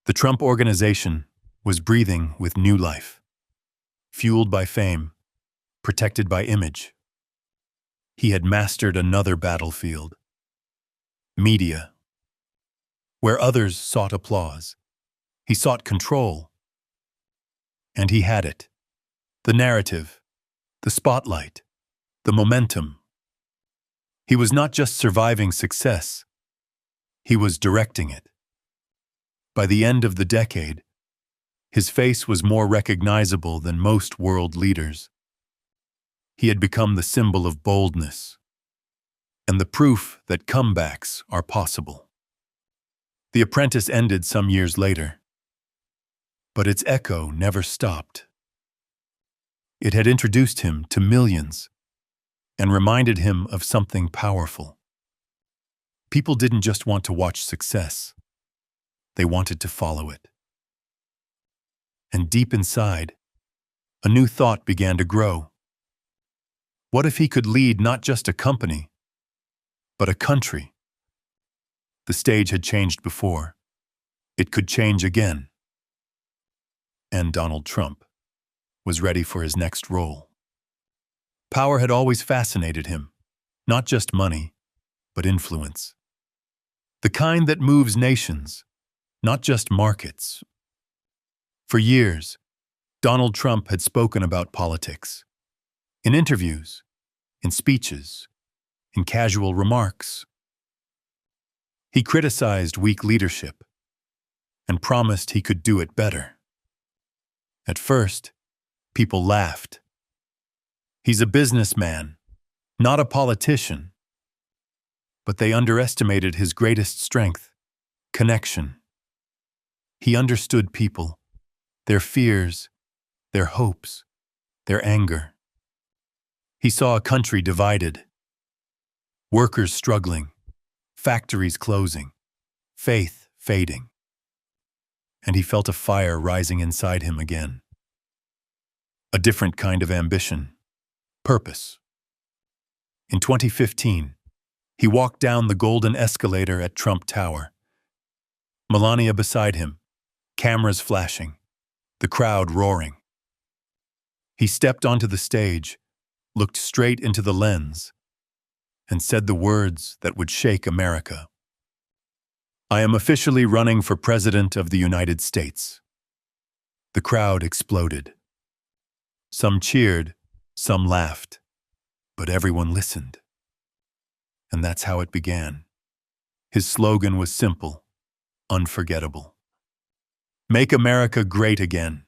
The Trump Organization was breathing with new life. Fueled by fame, protected by image. He had mastered another battlefield. Media. Where others sought applause, he sought control. And he had it. The narrative, the spotlight, the momentum. He was not just surviving success, he was directing it. By the end of the decade, his face was more recognizable than most world leaders. He had become the symbol of boldness and the proof that comebacks are possible. The Apprentice ended some years later, but its echo never stopped. It had introduced him to millions and reminded him of something powerful. People didn't just want to watch success, they wanted to follow it. And deep inside, a new thought began to grow. What if he could lead not just a company, but a country? The stage had changed before. It could change again. And Donald Trump was ready for his next role. Power had always fascinated him, not just money, but influence. The kind that moves nations, not just markets. For years, Donald Trump had spoken about politics. In interviews, in speeches, in casual remarks. He criticized weak leadership and promised he could do it better. At first, people laughed. He's a businessman, not a politician. But they underestimated his greatest strength, connection. He understood people, their fears, their hopes, their anger. He saw a country divided, workers struggling, factories closing, faith fading. And he felt a fire rising inside him again. A different kind of ambition, purpose. In 2015, he walked down the golden escalator at Trump Tower. Melania beside him, cameras flashing, the crowd roaring. He stepped onto the stage, looked straight into the lens, and said the words that would shake America. "I am officially running for President of the United States." The crowd exploded. Some cheered, some laughed, but everyone listened. And that's how it began. His slogan was simple, unforgettable. "Make America great again."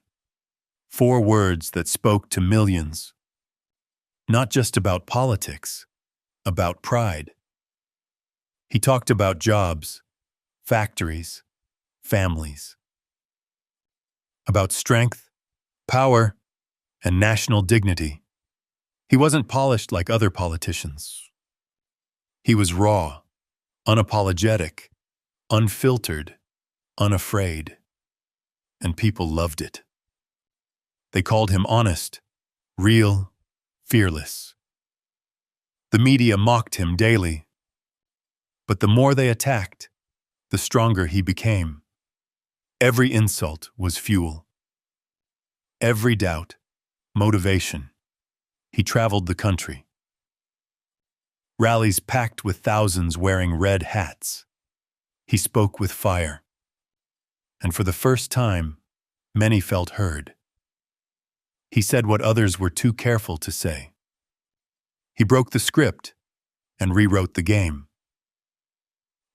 4 words that spoke to millions. Not just about politics, about pride. He talked about jobs, factories, families. About strength, power, and national dignity. He wasn't polished like other politicians. He was raw, unapologetic, unfiltered, unafraid. And people loved it. They called him honest, real, fearless. The media mocked him daily. But the more they attacked, the stronger he became. Every insult was fuel. Every doubt, motivation. He traveled the country. Rallies packed with thousands wearing red hats. He spoke with fire. And for the first time, many felt heard. He said what others were too careful to say. He broke the script and rewrote the game.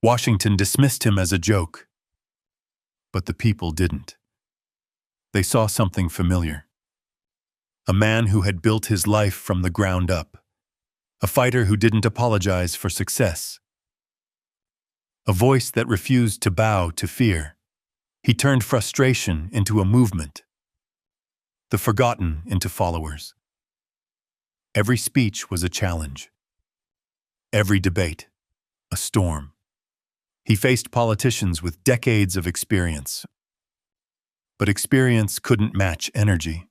Washington dismissed him as a joke, but the people didn't. They saw something familiar. A man who had built his life from the ground up. A fighter who didn't apologize for success. A voice that refused to bow to fear. He turned frustration into a movement. The forgotten into followers. Every speech was a challenge. Every debate, a storm. He faced politicians with decades of experience. But experience couldn't match energy.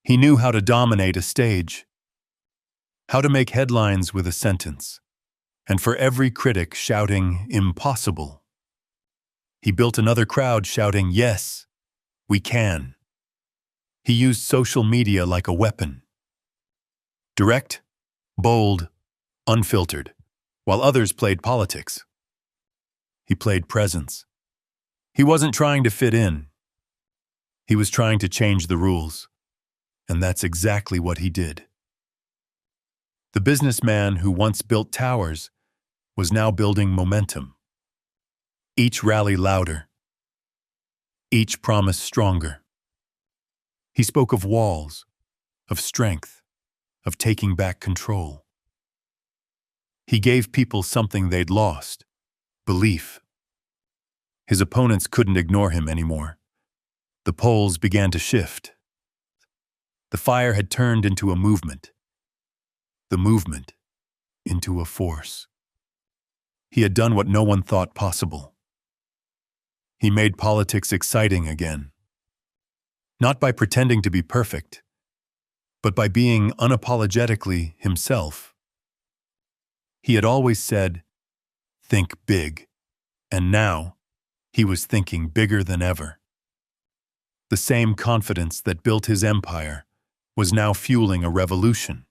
He knew how to dominate a stage, how to make headlines with a sentence, and for every critic shouting, "Impossible," he built another crowd shouting, "Yes, we can." He used social media like a weapon. Direct, bold, unfiltered, while others played politics. He played presence. He wasn't trying to fit in. He was trying to change the rules. And that's exactly what he did. The businessman who once built towers was now building momentum. Each rally louder. Each promise stronger. He spoke of walls, of strength, of taking back control. He gave people something they'd lost, belief. His opponents couldn't ignore him anymore. The polls began to shift. The fire had turned into a movement. The movement into a force. He had done what no one thought possible. He made politics exciting again. Not by pretending to be perfect, but by being unapologetically himself. He had always said, "Think big," and now he was thinking bigger than ever. The same confidence that built his empire was now fueling a revolution.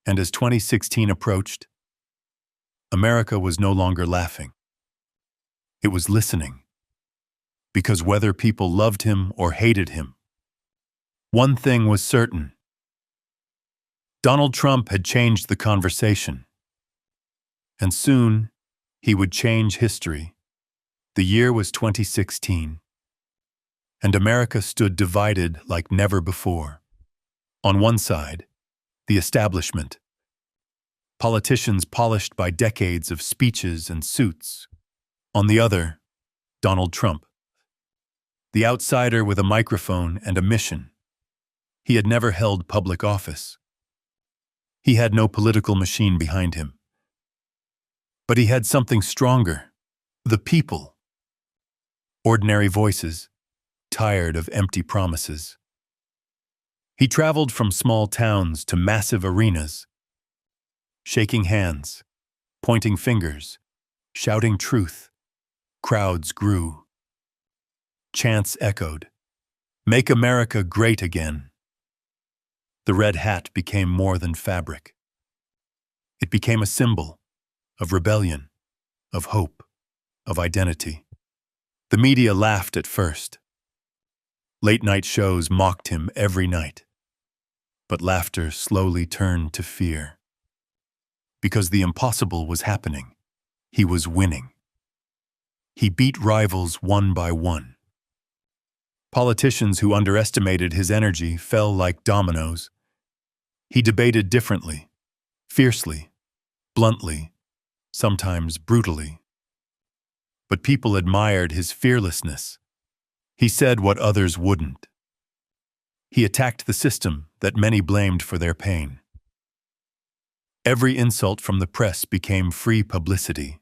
And as 2016 approached, America was no longer laughing. It was listening. Because whether people loved him or hated him, one thing was certain. Donald Trump had changed the conversation. And soon, he would change history. The year was 2016. And America stood divided like never before. On one side, the establishment. Politicians polished by decades of speeches and suits. On the other, Donald Trump. The outsider with a microphone and a mission. He had never held public office. He had no political machine behind him. But he had something stronger. The people. Ordinary voices, tired of empty promises. He traveled from small towns to massive arenas, shaking hands, pointing fingers, shouting truth. Crowds grew. Chants echoed, "Make America great again." The red hat became more than fabric. It became a symbol of rebellion, of hope, of identity. The media laughed at first. Late-night shows mocked him every night. But laughter slowly turned to fear. Because the impossible was happening. He was winning. He beat rivals one by one. Politicians who underestimated his energy fell like dominoes. He debated differently, fiercely, bluntly, sometimes brutally. But people admired his fearlessness. He said what others wouldn't. He attacked the system that many blamed for their pain. Every insult from the press became free publicity.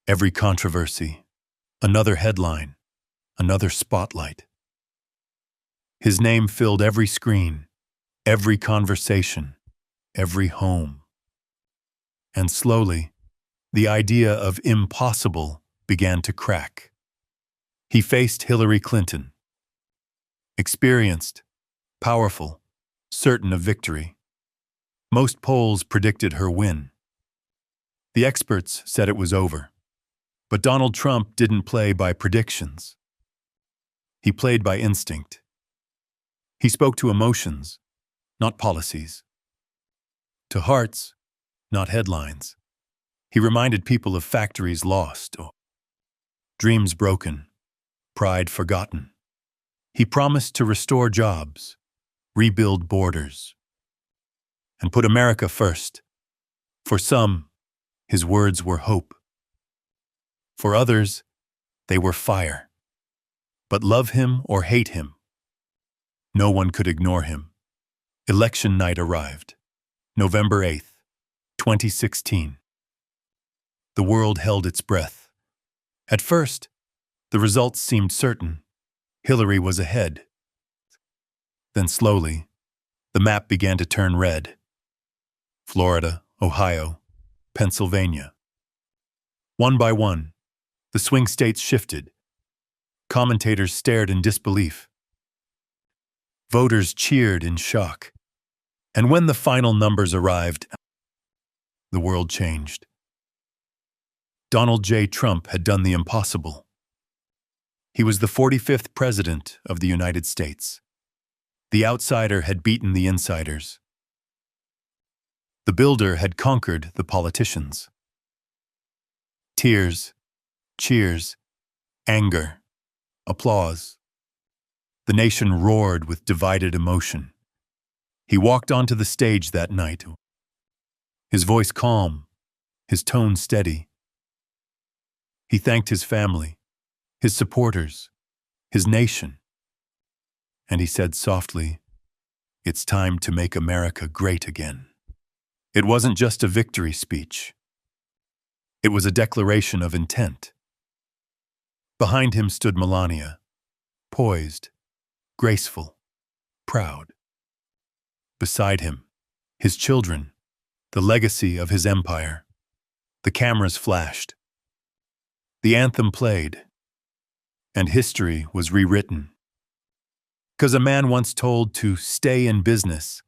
Every controversy, another headline, another spotlight. His name filled every screen, every conversation, every home. And slowly, the idea of impossible began to crack. He faced Hillary Clinton. Experienced, powerful, certain of victory. Most polls predicted her win. The experts said it was over. But Donald Trump didn't play by predictions. He played by instinct. He spoke to emotions, not policies. To hearts, not headlines. He reminded people of factories lost, dreams broken, pride forgotten. He promised to restore jobs, rebuild borders, and put America first. For some, his words were hope. For others, they were fire. But love him or hate him, no one could ignore him. Election night arrived, November 8th, 2016. The world held its breath. At first, the results seemed certain. Hillary was ahead. Then slowly, the map began to turn red. Florida, Ohio, Pennsylvania. One by one, the swing states shifted. Commentators stared in disbelief. Voters cheered in shock. And when the final numbers arrived, the world changed. Donald J. Trump had done the impossible. He was the 45th president of the United States. The outsider had beaten the insiders. The builder had conquered the politicians. Tears, cheers, anger, applause. The nation roared with divided emotion. He walked onto the stage that night, his voice calm, his tone steady. He thanked his family, his supporters, his nation. And he said softly, "It's time to make America great again." It wasn't just a victory speech. It was a declaration of intent. Behind him stood Melania, poised, graceful, proud. Beside him, his children, the legacy of his empire. The cameras flashed. The anthem played, and history was rewritten. Because a man once told to stay in business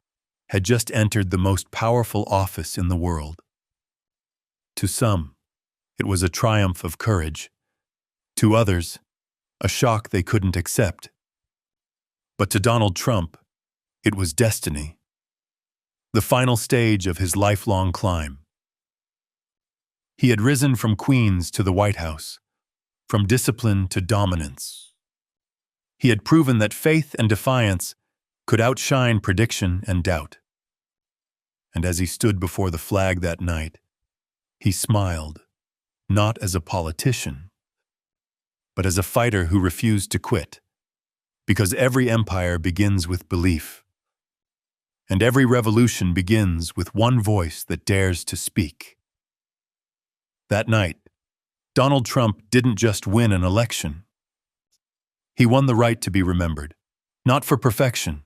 had just entered the most powerful office in the world. To some, it was a triumph of courage. To others, a shock they couldn't accept. But to Donald Trump, it was destiny. The final stage of his lifelong climb. He had risen from Queens to the White House, from discipline to dominance. He had proven that faith and defiance could outshine prediction and doubt. And as he stood before the flag that night, he smiled, not as a politician, but as a fighter who refused to quit. Because every empire begins with belief. And every revolution begins with one voice that dares to speak. That night, Donald Trump didn't just win an election. He won the right to be remembered, not for perfection,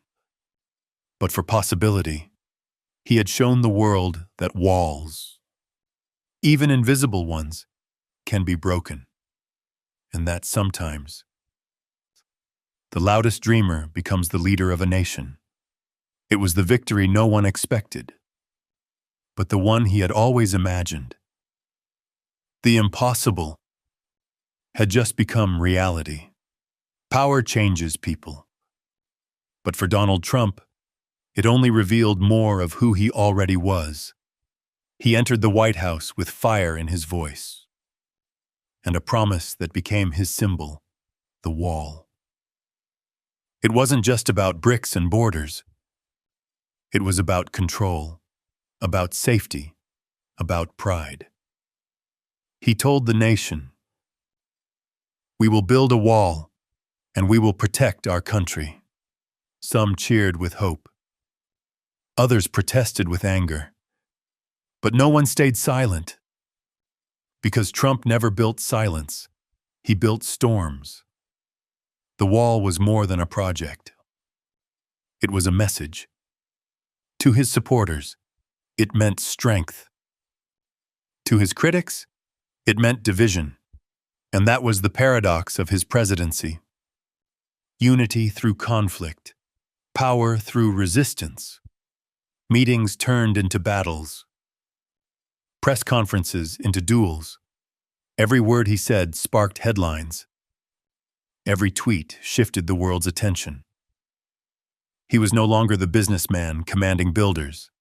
but for possibility. He had shown the world that walls, even invisible ones, can be broken, and that sometimes the loudest dreamer becomes the leader of a nation. It was the victory no one expected, but the one he had always imagined. The impossible had just become reality. Power changes people. But for Donald Trump, it only revealed more of who he already was. He entered the White House with fire in his voice, and a promise that became his symbol, the wall. It wasn't just about bricks and borders. It was about control, about safety, about pride. He told the nation, "We will build a wall, and we will protect our country." Some cheered with hope. Others protested with anger. But no one stayed silent. Because Trump never built silence. He built storms. The wall was more than a project. It was a message. To his supporters, it meant strength. To his critics, it meant division. And that was the paradox of his presidency. Unity through conflict, power through resistance. Meetings turned into battles, press conferences into duels. Every word he said sparked headlines. Every tweet shifted the world's attention. He was no longer the businessman commanding builders.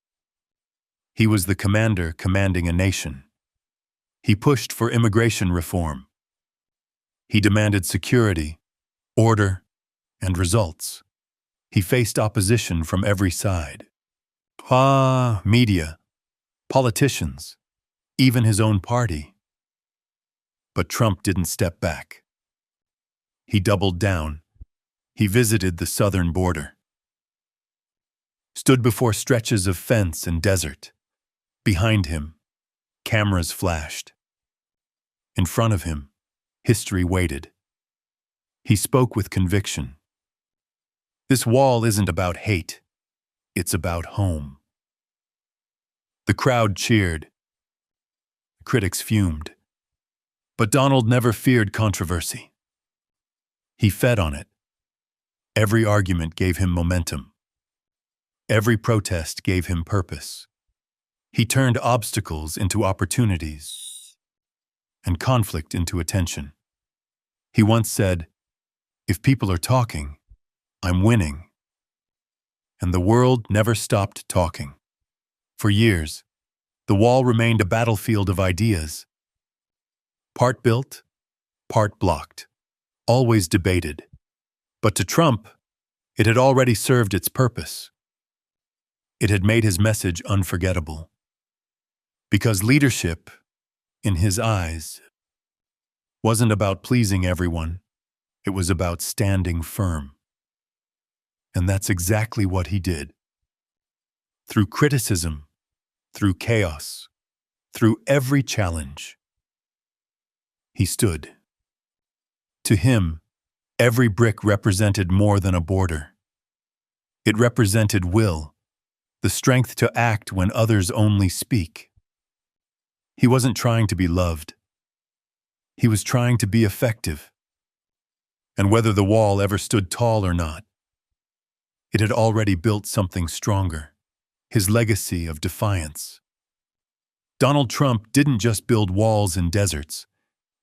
He was the commander commanding a nation. He pushed for immigration reform. He demanded security, order, and results. He faced opposition from every side. Media, politicians, even his own party. But Trump didn't step back. He doubled down. He visited the southern border, stood before stretches of fence and desert. Behind him, cameras flashed. In front of him, history waited. He spoke with conviction. This wall isn't about hate. It's about home. The crowd cheered. Critics fumed. But Donald never feared controversy. He fed on it. Every argument gave him momentum. Every protest gave him purpose. He turned obstacles into opportunities and conflict into attention. He once said, "If people are talking, I'm winning." And the world never stopped talking. For years, the wall remained a battlefield of ideas. Part built, part blocked, always debated. But to Trump, it had already served its purpose. It had made his message unforgettable. Because leadership, in his eyes, wasn't about pleasing everyone. It was about standing firm. And that's exactly what he did. Through criticism, through chaos, through every challenge, he stood. To him, every brick represented more than a border. It represented will, the strength to act when others only speak. He wasn't trying to be loved. He was trying to be effective. And whether the wall ever stood tall or not, it had already built something stronger, his legacy of defiance. Donald Trump didn't just build walls in deserts.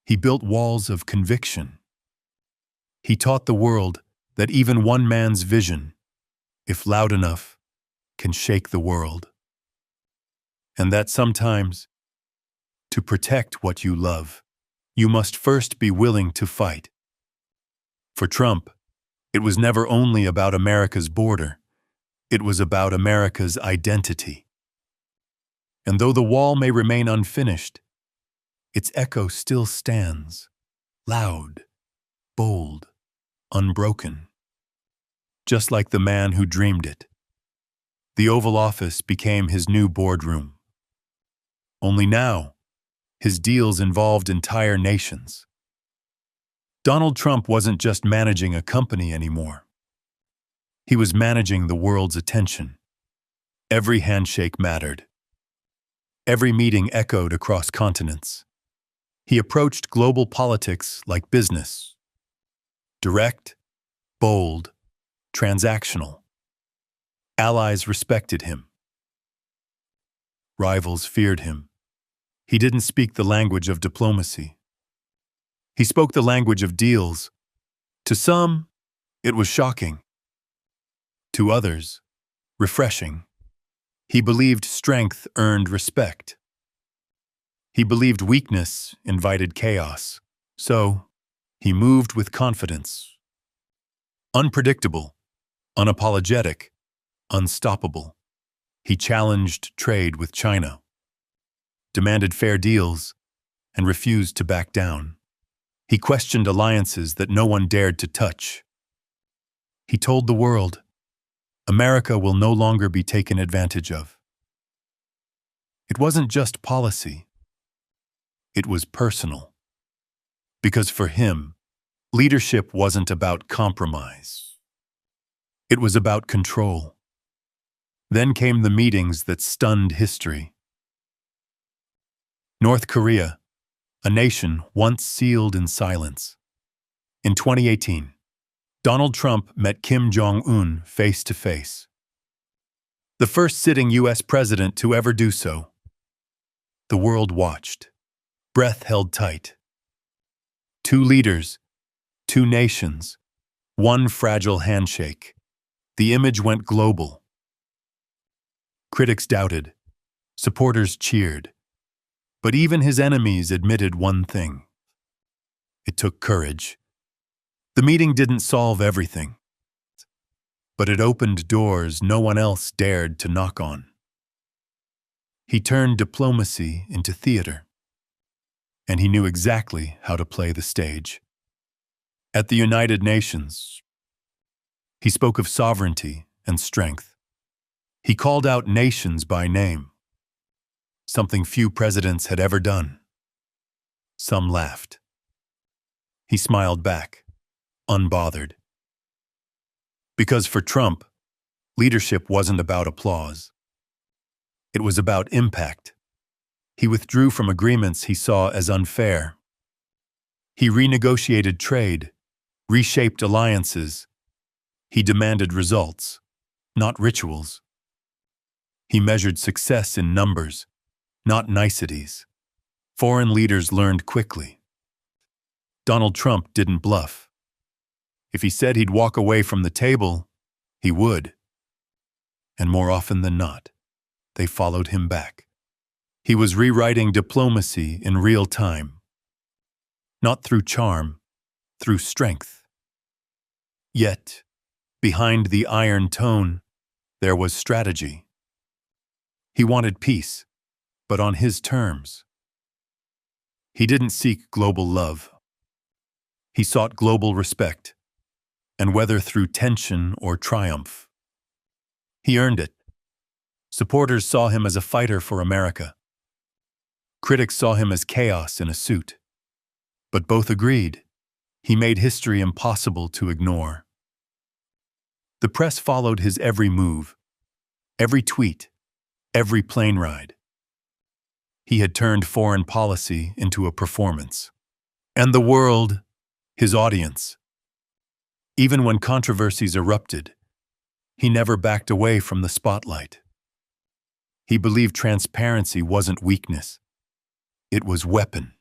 He built walls of conviction. He taught the world that even one man's vision, if loud enough, can shake the world. And that sometimes, to protect what you love, you must first be willing to fight. For Trump, it was never only about America's border. It was about America's identity. And though the wall may remain unfinished, its echo still stands, loud, bold, unbroken. Just like the man who dreamed it. The Oval Office became his new boardroom. Only now, his deals involved entire nations. Donald Trump wasn't just managing a company anymore. He was managing the world's attention. Every handshake mattered. Every meeting echoed across continents. He approached global politics like business. Direct, bold, transactional. Allies respected him. Rivals feared him. He didn't speak the language of diplomacy. He spoke the language of deals. To some, it was shocking. To others, refreshing. He believed strength earned respect. He believed weakness invited chaos. So, he moved with confidence. Unpredictable, unapologetic, unstoppable. He challenged trade with China, demanded fair deals, and refused to back down. He questioned alliances that no one dared to touch. He told the world, America will no longer be taken advantage of. It wasn't just policy. It was personal. Because for him, leadership wasn't about compromise. It was about control. Then came the meetings that stunned history. North Korea, a nation once sealed in silence. In 2018, Donald Trump met Kim Jong-un face to face. the first sitting U.S. president to ever do so. The world watched, breath held tight. Two leaders, two nations, one fragile handshake. The image went global. Critics doubted, supporters cheered, but even his enemies admitted one thing. It took courage. The meeting didn't solve everything, but it opened doors no one else dared to knock on. He turned diplomacy into theater, and he knew exactly how to play the stage. At the United Nations, he spoke of sovereignty and strength. He called out nations by name, something few presidents had ever done. Some laughed. He smiled back, unbothered. Because for Trump, leadership wasn't about applause. It was about impact. He withdrew from agreements he saw as unfair. He renegotiated trade, reshaped alliances. He demanded results, not rituals. He measured success in numbers, not niceties. Foreign leaders learned quickly. Donald Trump didn't bluff. If he said he'd walk away from the table, he would. And more often than not, they followed him back. He was rewriting diplomacy in real time. Not through charm, through strength. Yet, behind the iron tone, there was strategy. He wanted peace, but on his terms. He didn't seek global love. He sought global respect, and whether through tension or triumph. He earned it. Supporters saw him as a fighter for America. Critics saw him as chaos in a suit. But both agreed, he made history impossible to ignore. The press followed his every move, every tweet, every plane ride. He had turned foreign policy into a performance. And the world, his audience. Even when controversies erupted, he never backed away from the spotlight. He believed transparency wasn't weakness. It was weapon.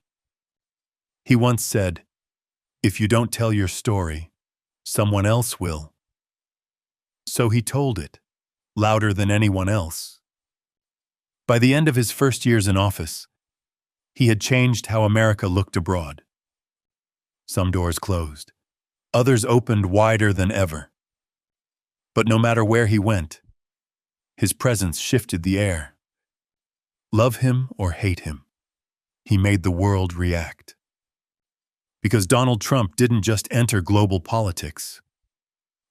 He once said, "If you don't tell your story, someone else will." So he told it, louder than anyone else. By the end of his first years in office, he had changed how America looked abroad. Some doors closed. Others opened wider than ever. But no matter where he went, his presence shifted the air. Love him or hate him, he made the world react. Because Donald Trump didn't just enter global politics,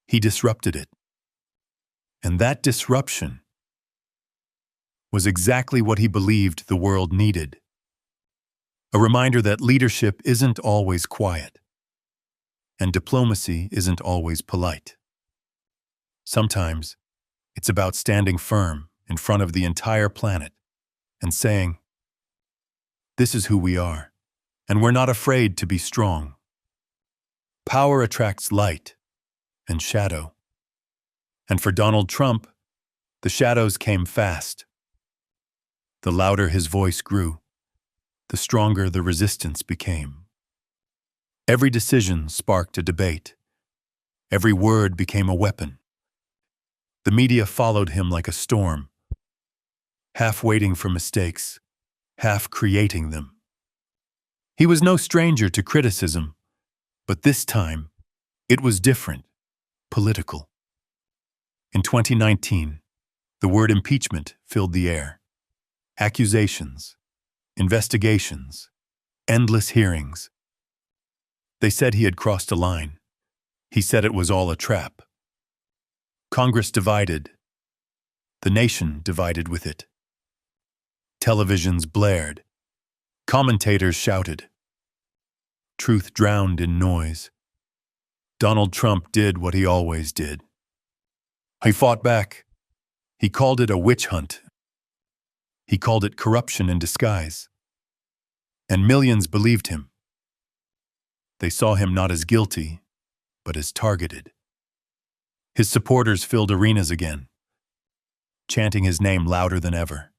he disrupted it. And that disruption was exactly what he believed the world needed. A reminder that leadership isn't always quiet, and diplomacy isn't always polite. Sometimes, it's about standing firm in front of the entire planet and saying, "This is who we are, and we're not afraid to be strong." Power attracts light and shadow. And for Donald Trump, the shadows came fast. The louder his voice grew, the stronger the resistance became. Every decision sparked a debate. Every word became a weapon. The media followed him like a storm, half waiting for mistakes, half creating them. He was no stranger to criticism, but this time, it was different, political. In 2019, the word impeachment filled the air. Accusations, investigations, endless hearings. They said he had crossed a line. He said it was all a trap. Congress divided. The nation divided with it. Televisions blared. Commentators shouted. Truth drowned in noise. Donald Trump did what he always did. He fought back. He called it a witch hunt. He called it corruption in disguise. And millions believed him. They saw him not as guilty, but as targeted. His supporters filled arenas again. chanting his name louder than ever.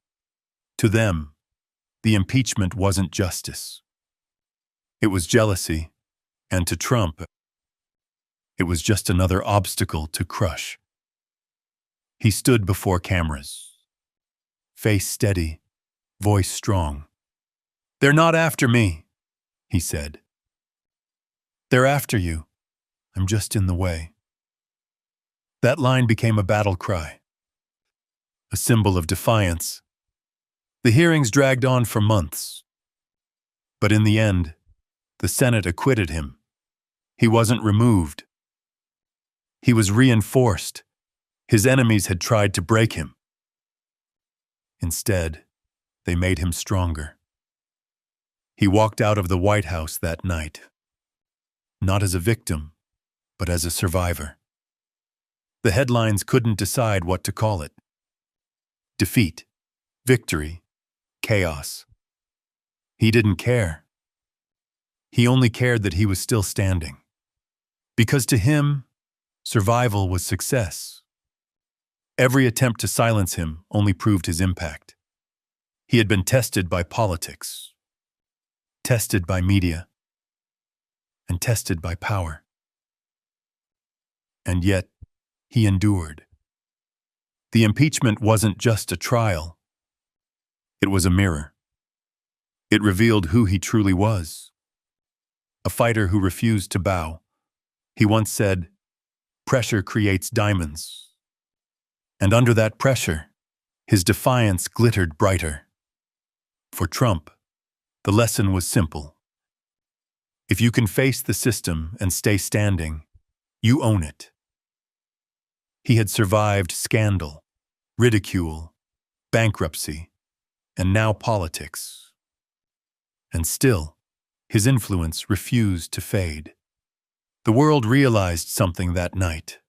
To them, the impeachment wasn't justice. It was jealousy, and to Trump, it was just another obstacle to crush. He stood before cameras, face steady, voice strong. "They're not after me," he said. "They're after you. I'm just in the way." That line became a battle cry, a symbol of defiance. The hearings dragged on for months. But in the end, the Senate acquitted him. He wasn't removed. He was reinforced. His enemies had tried to break him. Instead, they made him stronger. He walked out of the White House that night, not as a victim, but as a survivor. The headlines couldn't decide what to call it. Defeat, victory, chaos. He didn't care. He only cared that he was still standing. Because to him, survival was success. Every attempt to silence him only proved his impact. He had been tested by politics, tested by media, and tested by power. And yet, he endured. The impeachment wasn't just a trial. It was a mirror. It revealed who he truly was. A fighter who refused to bow. He once said, "Pressure creates diamonds." And under that pressure, his defiance glittered brighter. For Trump, the lesson was simple. If you can face the system and stay standing, you own it. He had survived scandal, ridicule, bankruptcy, and now politics. And still, his influence refused to fade. The world realized something that night.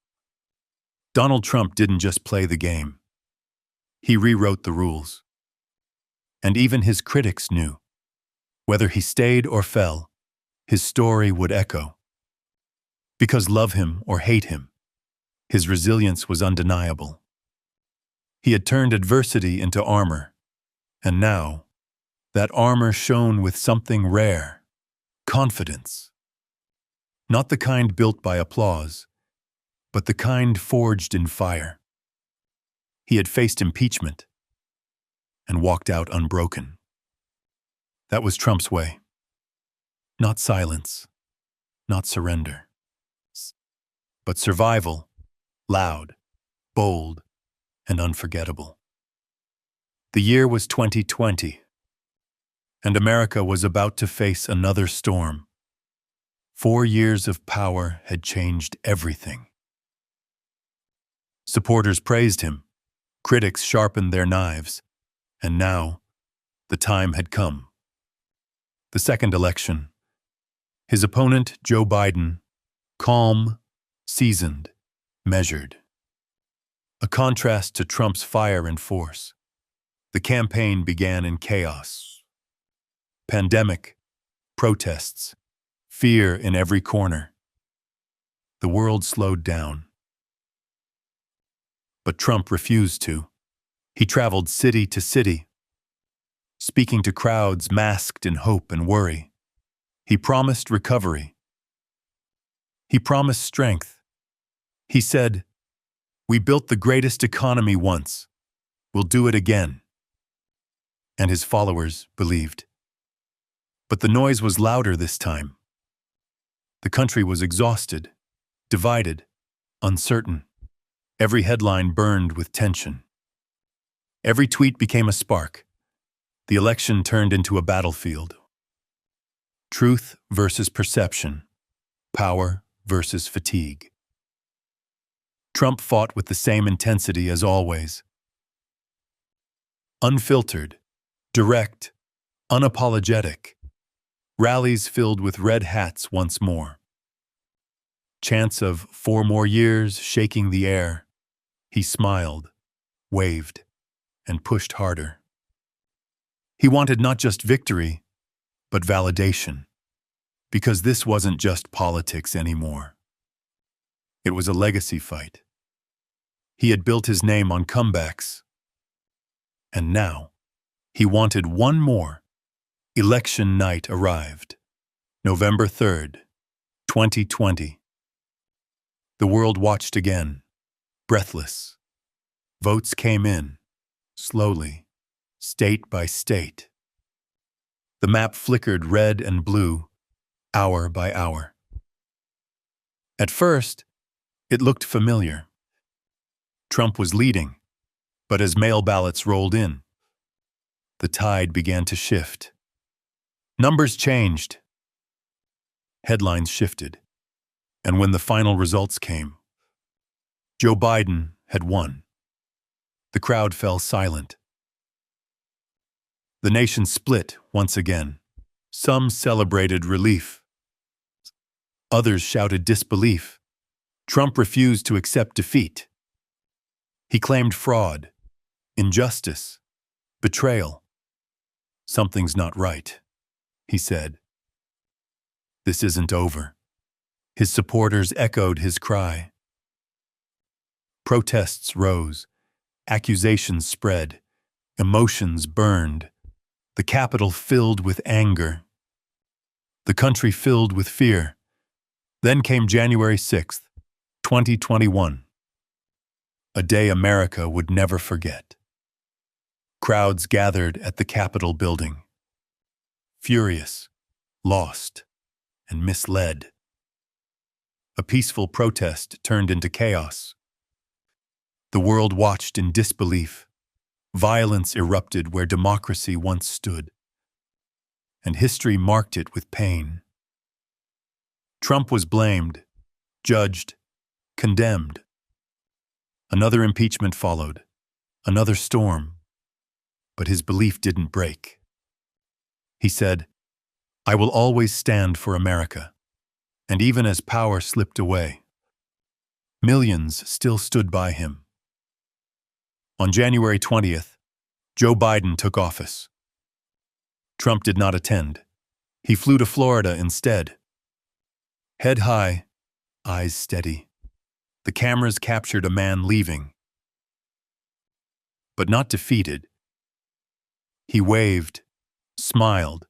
Donald Trump didn't just play the game. He rewrote the rules. And even his critics knew. Whether he stayed or fell, his story would echo. Because love him or hate him, his resilience was undeniable. He had turned adversity into armor, and now, that armor shone with something rare: confidence. Not the kind built by applause, but the kind forged in fire. He had faced impeachment and walked out unbroken. That was Trump's way. Not silence, not surrender, but survival, loud, bold, and unforgettable. The year was 2020, and America was about to face another storm. 4 years of power had changed everything. Supporters praised him, critics sharpened their knives, and now, the time had come. The second election. His opponent, Joe Biden, calm, seasoned, measured. A contrast to Trump's fire and force. The campaign began in chaos. Pandemic, protests, fear in every corner. The world slowed down. But Trump refused to. He traveled city to city, speaking to crowds masked in hope and worry. He promised recovery. He promised strength. He said, "We built the greatest economy once. We'll do it again." And his followers believed. But the noise was louder this time. The country was exhausted, divided, uncertain. Every headline burned with tension. Every tweet became a spark. The election turned into a battlefield. Truth versus perception. Power versus fatigue. Trump fought with the same intensity as always. Unfiltered, direct, unapologetic. Rallies filled with red hats once more. Chants of 4 more years shaking the air. He smiled, waved, and pushed harder. He wanted not just victory, but validation. Because this wasn't just politics anymore. It was a legacy fight. He had built his name on comebacks, And now, he wanted one more. Election night arrived. November 3rd, 2020. The world watched again, breathless. Votes came in, slowly, state by state. The map flickered red and blue, hour by hour. At first, it looked familiar. Trump was leading, but as mail ballots rolled in, the tide began to shift. Numbers changed. Headlines shifted. And when the final results came, Joe Biden had won. The crowd fell silent. The nation split once again. Some celebrated relief. Others shouted disbelief. Trump refused to accept defeat. He claimed fraud, injustice, betrayal. Something's not right, he said. This isn't over. His supporters echoed his cry. Protests rose, accusations spread, emotions burned, the Capitol filled with anger, the country filled with fear. Then came January 6th, 2021, a day America would never forget. Crowds gathered at the Capitol building, furious, lost, and misled. A peaceful protest turned into chaos. The world watched in disbelief. Violence erupted where democracy once stood, and history marked it with pain. Trump was blamed, judged, condemned. Another impeachment followed, another storm, but his belief didn't break. He said, "I will always stand for America." And even as power slipped away, millions still stood by him. On January 20th, Joe Biden took office. Trump did not attend. He flew to Florida instead. Head high, eyes steady. The cameras captured a man leaving. But not defeated. He waved, smiled,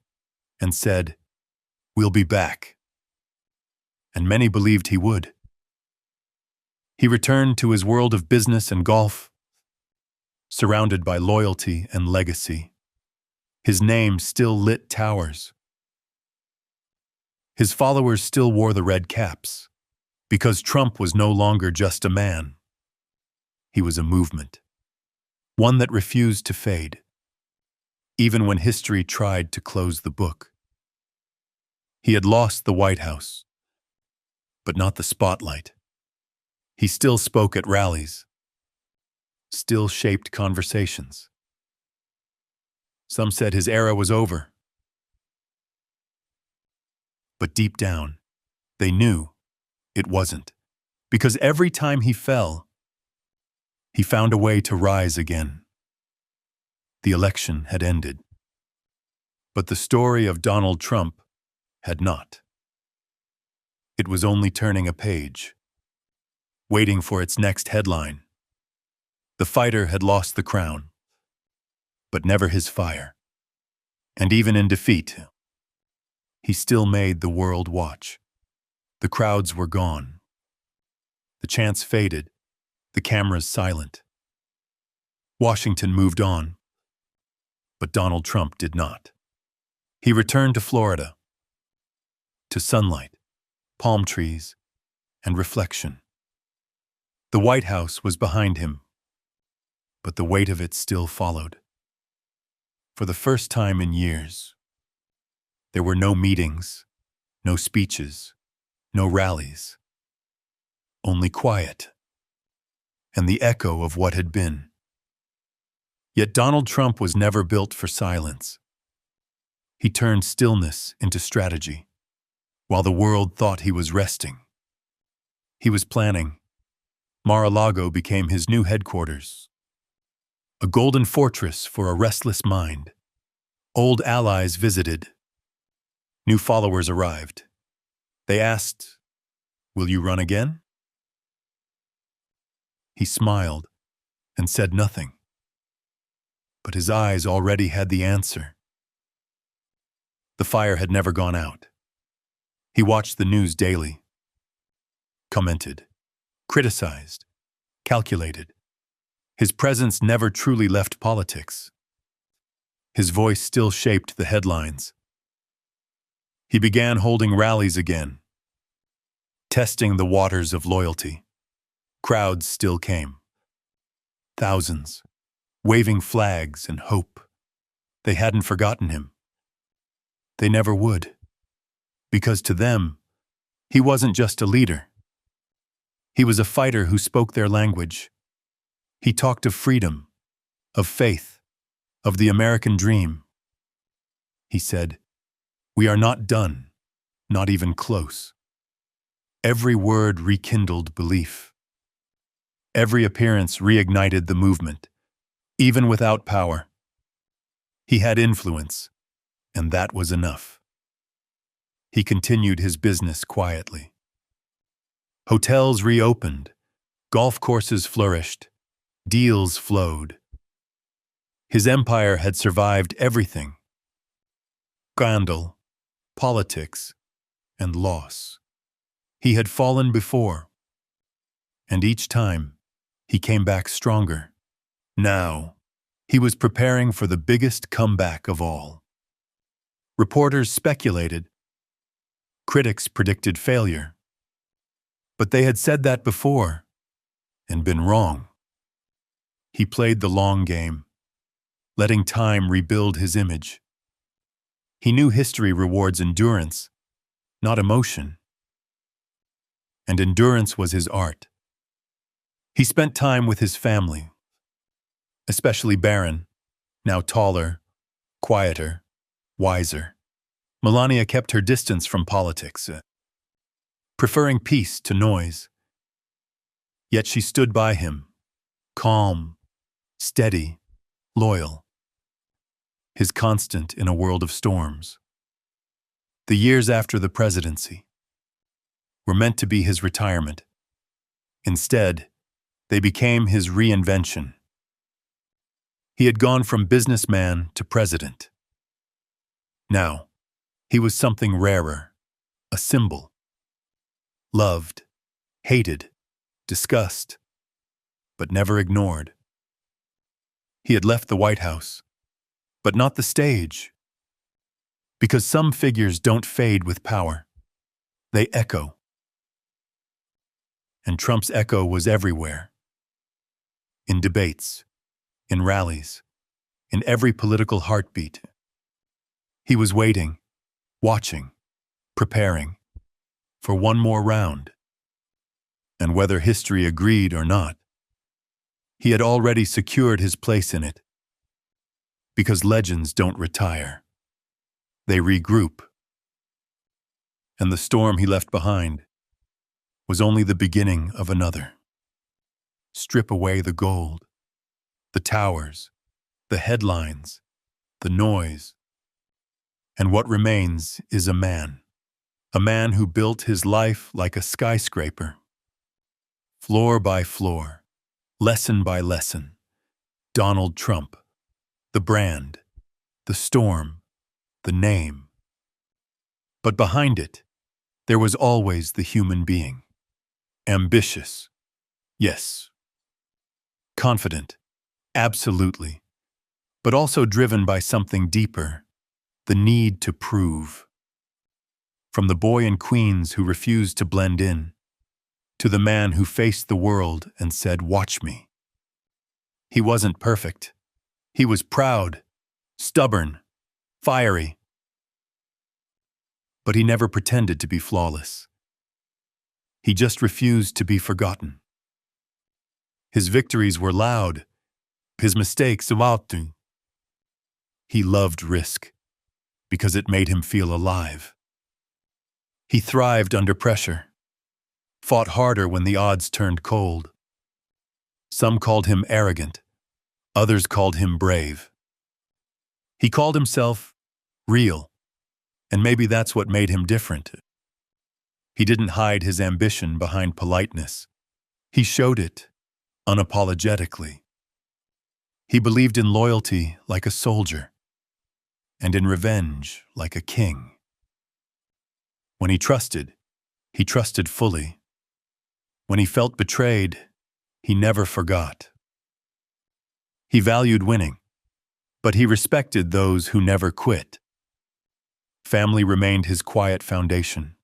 and said, "We'll be back." And many believed he would. He returned to his world of business and golf, surrounded by loyalty and legacy. His name still lit towers. His followers still wore the red caps, because Trump was no longer just a man. He was a movement, one that refused to fade, even when history tried to close the book. He had lost the White House, but not the spotlight. He still spoke at rallies, still shaped conversations. Some said his era was over. But deep down, they knew it wasn't, because every time he fell, he found a way to rise again. The election had ended, but the story of Donald Trump had not. It was only turning a page, waiting for its next headline. The fighter had lost the crown, but never his fire. And even in defeat, he still made the world watch. The crowds were gone. The chants faded, the cameras silent. Washington moved on, but Donald Trump did not. He returned to Florida, to sunlight, palm trees, and reflection. The White House was behind him, but the weight of it still followed. For the first time in years, there were no meetings, no speeches, no rallies, only quiet and the echo of what had been. Yet Donald Trump was never built for silence. He turned stillness into strategy. While the world thought he was resting, he was planning. Mar-a-Lago became his new headquarters, a golden fortress for a restless mind. Old allies visited. New followers arrived. They asked, "Will you run again?" He smiled and said nothing. but his eyes already had the answer. The fire had never gone out. He watched the news daily, commented, criticized, calculated. His presence never truly left politics. His voice still shaped the headlines. He began holding rallies again, testing the waters of loyalty. Crowds still came. Thousands, waving flags and hope. They hadn't forgotten him. They never would. Because to them, he wasn't just a leader. He was a fighter who spoke their language. He talked of freedom, of faith, of the American dream. He said, "We are not done, not even close." Every word rekindled belief. Every appearance reignited the movement, even without power. He had influence, and that was enough. He continued his business quietly. Hotels reopened, golf courses flourished, deals flowed. His empire had survived everything: scandal, politics, and loss. He had fallen before, and each time he came back stronger. Now, he was preparing for the biggest comeback of all. Reporters speculated. Critics predicted failure. But they had said that before, and been wrong. He played the long game, letting time rebuild his image. He knew history rewards endurance, not emotion. And endurance was his art. He spent time with his family, especially Barron, now taller, quieter, wiser. Melania kept her distance from politics, preferring peace to noise. Yet she stood by him, calm, steady, loyal. His constant in a world of storms. The years after the presidency were meant to be his retirement. Instead, they became his reinvention. He had gone from businessman to president. Now, he was something rarer, a symbol. Loved, hated, discussed, but never ignored. He had left the White House, but not the stage. Because some figures don't fade with power. They echo. And Trump's echo was everywhere. In debates, in rallies, in every political heartbeat. He was waiting, watching, preparing for one more round. And whether history agreed or not, he had already secured his place in it. Because legends don't retire. They regroup. And the storm he left behind was only the beginning of another. Strip away the gold, the towers, the headlines, the noise. And what remains is a man who built his life like a skyscraper. Floor by floor, lesson by lesson, Donald Trump, the brand, the storm, the name. But behind it, there was always the human being. Ambitious, yes. Confident, absolutely. But also driven by something deeper, the need to prove. From the boy in Queens who refused to blend in, to the man who faced the world and said, "Watch me." He wasn't perfect. He was proud, stubborn, fiery. But he never pretended to be flawless. He just refused to be forgotten. His victories were loud, his mistakes laut. He loved risk because it made him feel alive. He thrived under pressure, fought harder when the odds turned cold. Some called him arrogant, others called him brave. He called himself real, and maybe that's what made him different. He didn't hide his ambition behind politeness. He showed it unapologetically. He believed in loyalty like a soldier, and in revenge like a king. When he trusted fully. When he felt betrayed, he never forgot. He valued winning, but he respected those who never quit. Family remained his quiet foundation.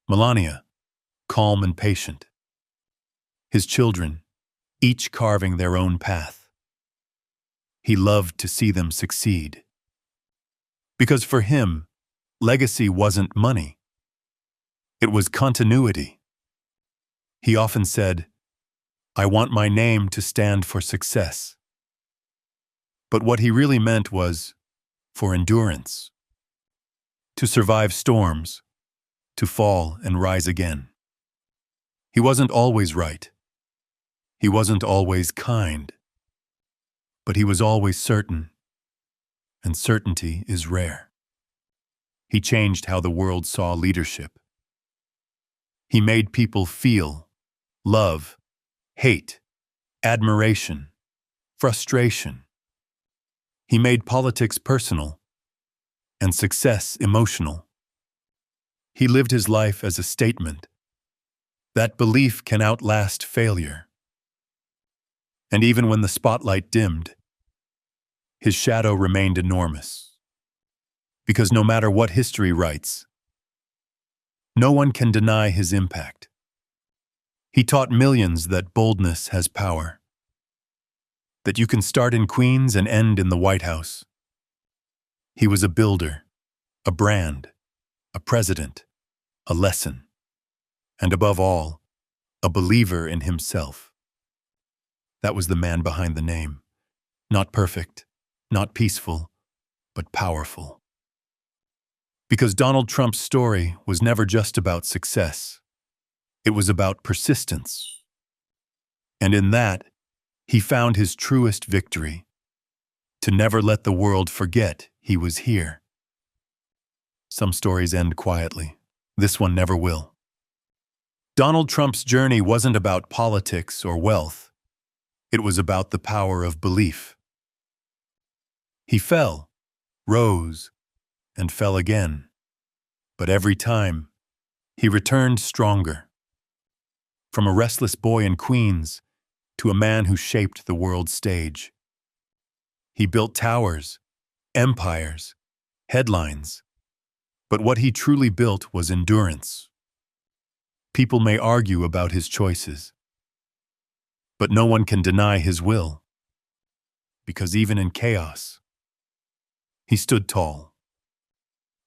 Melania, calm and patient. His children, each carving their own path. He loved to see them succeed. Because for him, legacy wasn't money. It was continuity. He often said, "I want my name to stand for success." But what he really meant was for endurance. To survive storms, to fall and rise again. He wasn't always right. He wasn't always kind. But he was always certain, and certainty is rare. He changed how the world saw leadership. He made people feel love, hate, admiration, frustration. He made politics personal and success emotional. He lived his life as a statement that belief can outlast failure. And even when the spotlight dimmed, his shadow remained enormous. Because no matter what history writes, no one can deny his impact. He taught millions that boldness has power, that you can start in Queens and end in the White House. He was a builder, a brand, a president, a lesson, and above all, a believer in himself. That was the man behind the name. Not perfect, not peaceful, but powerful. Because Donald Trump's story was never just about success. It was about persistence. And in that, he found his truest victory: to never let the world forget he was here. Some stories end quietly. This one never will. Donald Trump's journey wasn't about politics or wealth. It was about the power of belief. He fell, rose, and fell again. But every time, he returned stronger. From a restless boy in Queens to a man who shaped the world stage. He built towers, empires, headlines. But what he truly built was endurance. People may argue about his choices, but no one can deny his will. Because even in chaos, he stood tall.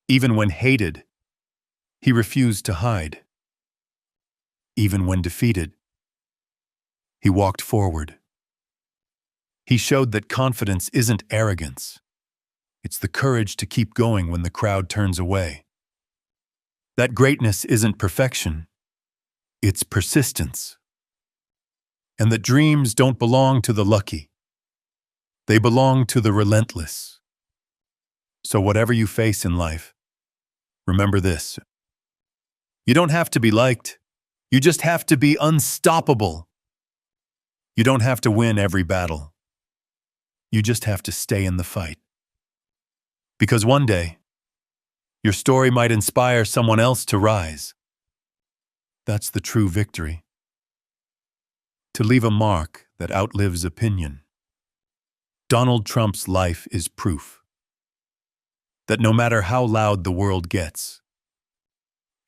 Even when hated, he refused to hide. Even when defeated, he walked forward. He showed that confidence isn't arrogance. It's the courage to keep going when the crowd turns away. That greatness isn't perfection. It's persistence. And that dreams don't belong to the lucky. They belong to the relentless. So whatever you face in life, remember this. You don't have to be liked. You just have to be unstoppable. You don't have to win every battle. You just have to stay in the fight. Because one day, your story might inspire someone else to rise. That's the true victory. To leave a mark that outlives opinion. Donald Trump's life is proof that no matter how loud the world gets,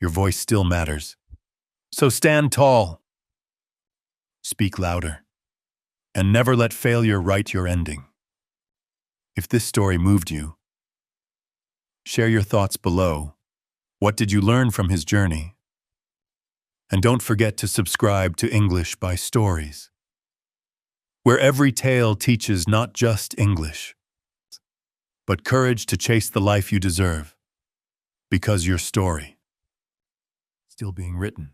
your voice still matters. So stand tall, speak louder, and never let failure write your ending. If this story moved you, share your thoughts below. What did you learn from his journey? And don't forget to subscribe to English by Stories, where every tale teaches not just English, but courage to chase the life you deserve, because your story is still being written.